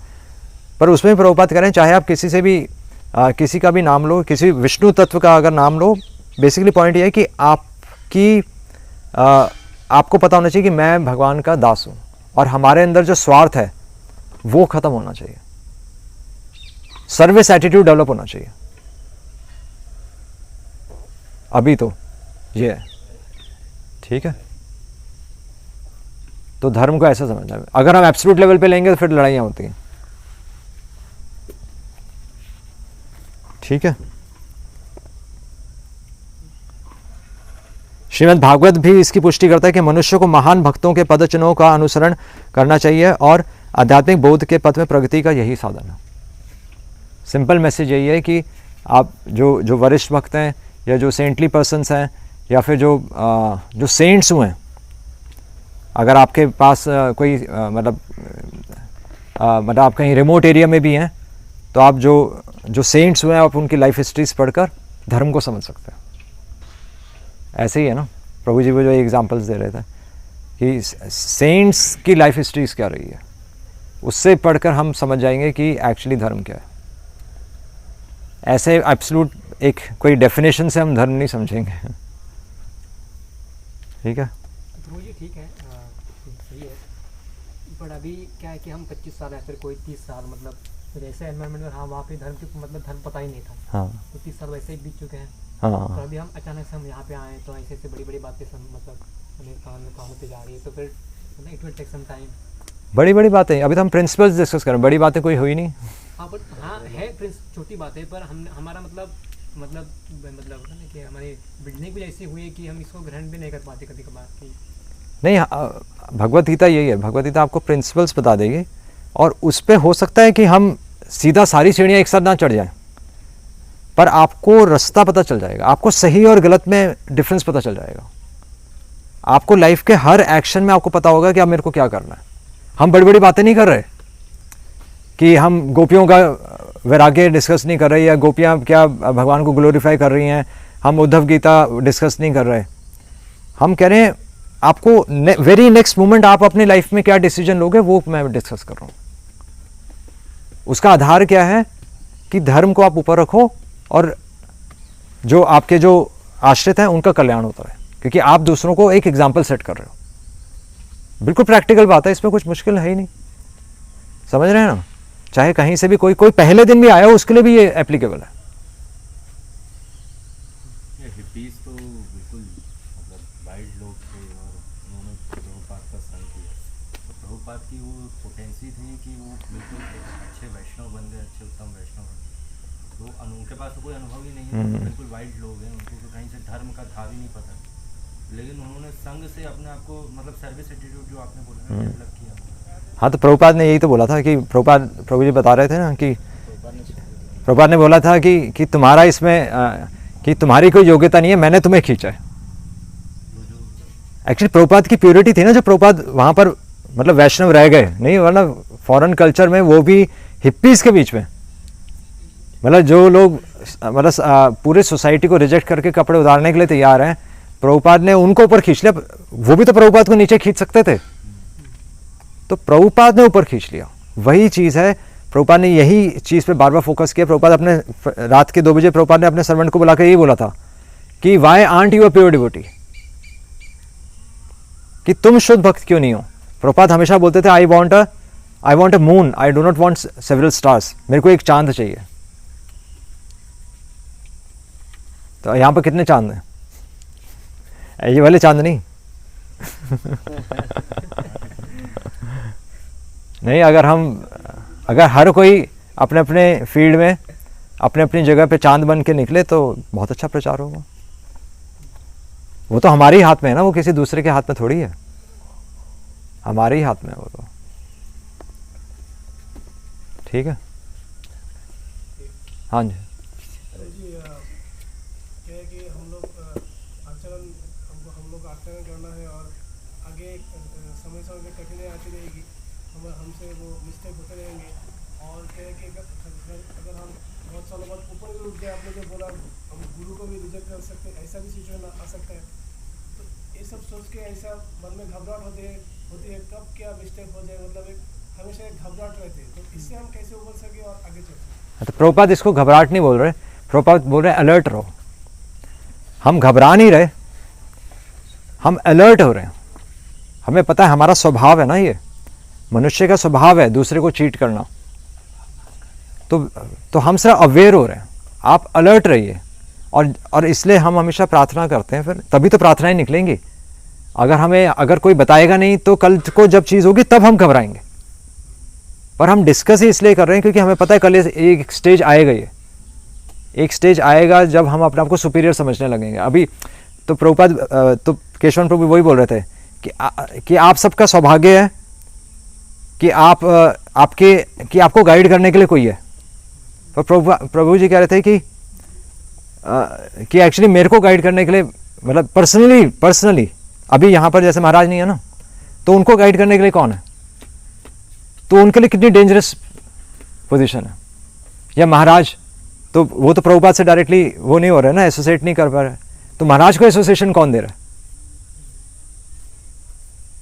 Speaker 1: पर उसमें प्रभुपाद कह रहे हैं चाहे आप किसी से भी किसी का भी नाम लो, किसी विष्णु तत्व का अगर नाम लो, बेसिकली पॉइंट ये है कि आपको पता होना चाहिए कि मैं भगवान का दास हूँ, और हमारे अंदर जो स्वार्थ है वो खत्म होना चाहिए, सर्विस एटीट्यूड डेवलप होना चाहिए। अभी तो ये है, ठीक है। तो धर्म को ऐसा समझना है, अगर हम एब्सोल्यूट लेवल पे लेंगे तो फिर लड़ाइयां होती हैं, ठीक है। श्रीमद् भागवत भी इसकी पुष्टि करता है कि मनुष्य को महान भक्तों के पदचिन्हों का अनुसरण करना चाहिए और आध्यात्मिक बोध के पथ में प्रगति का यही साधन है। सिंपल मैसेज यही है कि आप जो वरिष्ठ भक्त हैं, या जो सेंटली पर्सन्स हैं, या फिर जो सेंट्स हुए हैं, अगर आपके पास कोई मतलब आप कहीं रिमोट एरिया में भी हैं, तो आप जो सेंट्स हुए हैं, आप उनकी लाइफ हिस्ट्रीज पढ़कर धर्म को समझ सकते हैं। ऐसे ही है ना, प्रभु जी वो जो एग्जांपल्स दे रहे थे कि सेंट्स की लाइफ हिस्ट्रीज क्या रही है, उससे पढ़कर हम समझ जाएंगे कि एक्चुअली धर्म क्या है। ऐसे एब्सोल्यूट एक कोई डेफिनेशन से हम धर्म नहीं समझेंगे, ठीक है।
Speaker 2: तो ये ठीक है, सही है, बट अभी क्या है कि हम 25 साल या फिर कोई 30 साल मतलब ऐसे एनवायरनमेंट में, हाँ वहाँ पे धर्म की मतलब धर्म पता ही नहीं था,
Speaker 1: हाँ,
Speaker 2: तो 30 साल वैसे ही बीत चुके हैं।
Speaker 1: हाँ,
Speaker 2: तो अभी हम अचानक से हम यहाँ पे आए, तो ऐसे बड़ी बड़ी बातें मतलब हमें काम होते जा रही है, तो फिर it will take some time.
Speaker 1: बड़ी बातें, अभी तो हम प्रिंसिपल्स डिस्कस कर रहे हैं, बड़ी बातें कोई हुई नहीं।
Speaker 2: हाँ बट हाँ है छोटी बात है, पर हम हमारा मतलब कि हमारी बिल्डिंग भी ऐसी हुई है कि हम इसको ग्रहण भी नहीं कर पाते कभी कभार की।
Speaker 1: नहीं, भगवत गीता यही है, भगवत गीता आपको प्रिंसिपल्स बता देगी, और उस पर हो सकता है कि हम सीधा सारी सीढ़ियाँ एक साथ ना चढ़ जाएं, पर आपको रास्ता पता चल जाएगा, आपको सही और गलत में डिफरेंस पता चल जाएगा। आपको लाइफ के हर एक्शन में आपको पता होगा कि अब मेरे को क्या करना है। हम बड़ी बड़ी बातें नहीं कर रहे कि हम गोपियों का वैराग्य डिस्कस नहीं कर रहे, या गोपियाँ क्या भगवान को ग्लोरीफाई कर रही हैं, हम उद्धव गीता डिस्कस नहीं कर रहे। हम कह रहे हैं आपको वेरी नेक्स्ट मोमेंट आप अपनी लाइफ में क्या डिसीजन लोगे वो मैं डिस्कस कर रहा हूँ। उसका आधार क्या है कि धर्म को आप ऊपर रखो, और जो आपके जो आश्रित हैं उनका कल्याण होता है, क्योंकि आप दूसरों को एक एग्जाम्पल सेट कर रहे हो। बिल्कुल प्रैक्टिकल बात है, इसमें कुछ मुश्किल है ही नहीं, समझ रहे हैं ना। चाहे कहीं से भी कोई पहले दिन भी आया हो, उसके लिए भी ये एप्लीकेबल है।
Speaker 3: हिप्पीज तो बिल्कुल मतलब वाइल्ड लोग थे, और उन्होंने प्रभुपाद का संग किया, तो प्रभुपाद की वो पोटेंसी थी कि वो बिल्कुल अच्छे वैष्णव बन गए, अच्छे उत्तम वैष्णव बन गए। तो उनके पास तो कोई अनुभव ही नहीं है, बिल्कुल वाइल्ड लोग हैं, उनको तो कहीं से धर्म का था भी नहीं पता, लेकिन उन्होंने संग से अपने आप को मतलब सर्विस एटीट्यूड जो आपने बोला डेवलप किया।
Speaker 1: हाँ, तो प्रभुपाद ने यही तो बोला था कि प्रभु जी बता रहे थे ना कि प्रभुपाद ने बोला था कि तुम्हारा इसमें कि तुम्हारी कोई योग्यता नहीं है, मैंने तुम्हें खींचा है। एक्चुअली प्रभुपाद की प्योरिटी थी ना, जो प्रभुपाद वहाँ पर मतलब वैष्णव रह गए नहीं, वरना फॉरेन कल्चर में वो भी हिप्पीज के बीच में, मतलब जो लोग मतलब पूरे सोसाइटी को रिजेक्ट करके कपड़े उतारने के लिए तैयार हैं, प्रभुपाद ने उनको ऊपर खींच लिया। वो भी तो प्रभुपाद को नीचे खींच सकते थे, तो प्रभुपाद ने ऊपर खींच लिया। वही चीज़ है, प्रभुपाद ने यही चीज़ पे बार बार फोकस किया। प्रभुपाद अपने रात के 2 बजे प्रभुपाद ने अपने सर्वेंट को बुलाकर यही बोला था कि Y aunt you a pure devotee, कि तुम शुद्ध भक्त क्यों नहीं हो। प्रभुपाद हमेशा बोलते थे I want a moon, I do not want several stars, मेरे को एक चांद चाहिए। तो यहाँ पर कितने चांद हैं? ये वाले चांद नहीं नहीं, अगर हर कोई अपने अपने फील्ड में अपने अपनी जगह पे चांद बन के निकले तो बहुत अच्छा प्रचार होगा। वो तो हमारे ही हाथ में है ना, वो किसी दूसरे के हाथ में थोड़ी है, हमारे ही हाथ में है वो तो। ठीक है, हाँ जी।
Speaker 4: अरे जी क्या है कि हम लोग आचरण हम लोग आचरण करना है और आगे समय समय में कठिनाई आती रहेगी, हमसे वो मिस्टेक होते रहेंगे। और क्या है कि अगर हम बहुत सालों बाद ऊपर भी उठ गए, आपने जो बोला हम गुरु को भी रिजेक्ट कर सकते हैं, ऐसा भी सिचुएशन आ सकता है। तो ये सब सोच के ऐसा मन में घबराहट होती है कब क्या मिस्टेक हो जाए, मतलब एक हमेशा एक घबराहट रहती है। तो इससे हम कैसे उबर सके और आगे चल सके?
Speaker 1: तो प्रभुपाद इसको घबराहट नहीं बोल रहे, प्रभुपाद बोल रहे हैं अलर्ट रहो। हम घबरा नहीं रहे, हम अलर्ट हो रहे हैं। हमें पता है हमारा स्वभाव है ना, ये मनुष्य का स्वभाव है दूसरे को चीट करना। तो हम सिर्फ अवेयर हो रहे हैं, आप अलर्ट रहिए। और इसलिए हम हमेशा प्रार्थना करते हैं, फिर तभी तो प्रार्थनाएं निकलेंगी। अगर कोई बताएगा नहीं तो कल को जब चीज़ होगी तब हम घबराएंगे। पर हम डिस्कस ही इसलिए कर रहे हैं क्योंकि हमें पता है कल एक स्टेज आएगा, ये एक स्टेज आएगा जब हम अपने आप को सुपीरियर समझने लगेंगे। अभी तो प्रभुपाद तो केशवन प्रभु वही बोल रहे थे कि आप सबका सौभाग्य है कि आपको गाइड करने के लिए कोई है। पर प्रभु जी कह रहे थे कि एक्चुअली मेरे को गाइड करने के लिए, मतलब पर्सनली अभी यहाँ पर जैसे महाराज नहीं है ना, तो उनको गाइड करने के लिए कौन है? तो उनके लिए कितनी डेंजरस पोजीशन है। या महाराज तो वो तो प्रभुपाद से डायरेक्टली वो नहीं हो रहे ना, एसोसिएट नहीं कर पा रहे, तो महाराज को एसोसिएशन कौन दे रहा है?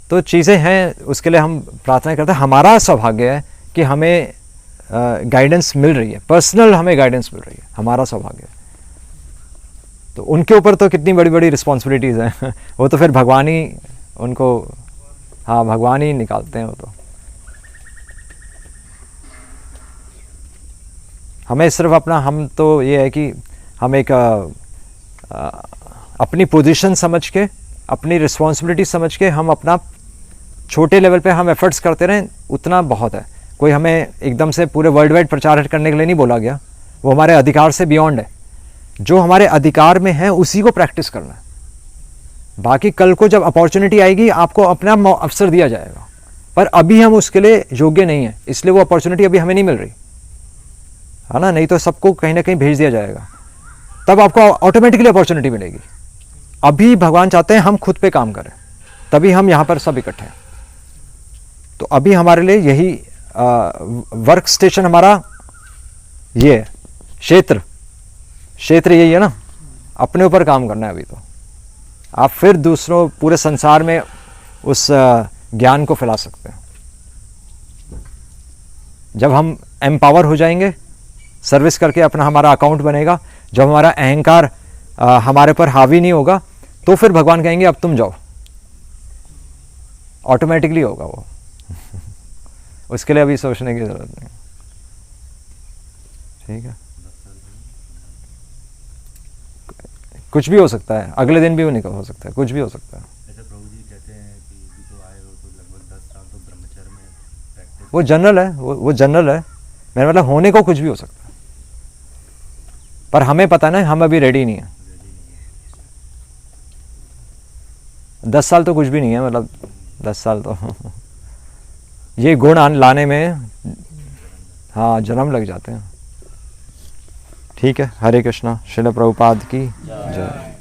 Speaker 1: तो चीज़ें हैं, उसके लिए हम प्रार्थना करते हैं। हमारा सौभाग्य है कि हमें गाइडेंस मिल रही है, पर्सनल हमें गाइडेंस मिल रही है, हमारा सौभाग्य है। तो उनके ऊपर तो कितनी बड़ी बड़ी रिस्पॉन्सिबिलिटीज़ हैं वो तो फिर भगवान ही उनको, हाँ भगवान ही निकालते हैं वो तो। हमें सिर्फ हम तो ये है कि हम एक अपनी पोजीशन समझ के, अपनी रिस्पॉन्सिबिलिटी समझ के हम अपना छोटे लेवल पे हम एफर्ट्स करते रहें, उतना बहुत है। कोई हमें एकदम से पूरे वर्ल्ड वाइड प्रचार करने के लिए नहीं बोला गया, वो हमारे अधिकार से बियॉन्ड है। जो हमारे अधिकार में है उसी को प्रैक्टिस करना है। बाकी कल को जब अपॉर्चुनिटी आएगी आपको अपना अवसर दिया जाएगा, पर अभी हम उसके लिए योग्य नहीं है, इसलिए वो अपॉर्चुनिटी अभी हमें नहीं मिल रही है ना। नहीं तो सबको कहीं ना कहीं भेज दिया जाएगा, तब आपको ऑटोमेटिकली अपॉर्चुनिटी मिलेगी। अभी भगवान चाहते हैं हम खुद पे काम करें, तभी हम यहाँ पर सब इकट्ठे हैं। तो अभी हमारे लिए यही वर्क स्टेशन हमारा ये है, क्षेत्र यही है ना, अपने ऊपर काम करना है अभी। तो आप फिर दूसरों पूरे संसार में उस ज्ञान को फैला सकते हैं। जब हम एम्पावर हो जाएंगे, सर्विस करके अपना हमारा अकाउंट बनेगा, जब हमारा अहंकार हमारे पर हावी नहीं होगा, तो फिर भगवान कहेंगे अब तुम जाओ, ऑटोमेटिकली होगा वो उसके लिए अभी सोचने की जरूरत नहीं। ठीक है, कुछ भी हो सकता है, अगले दिन भी वो निकल हो सकता है, कुछ भी हो सकता है।
Speaker 3: ऐसे प्रभु जी कहते हैं कि भी तो आए हो तो लगभग 10 साल तो ब्रह्मचर्य में प्रैक्टिस,
Speaker 1: वो जनरल है, वो जनरल है। मेरा मतलब होने को कुछ भी हो सकता है, पर हमें पता ना, हम अभी रेडी नहीं है। 10 साल तो कुछ भी नहीं है, मतलब 10 साल तो ये गुण लाने में हाँ जन्म लग जाते हैं। ठीक है, हरे कृष्णा। श्रील प्रभुपाद की जय।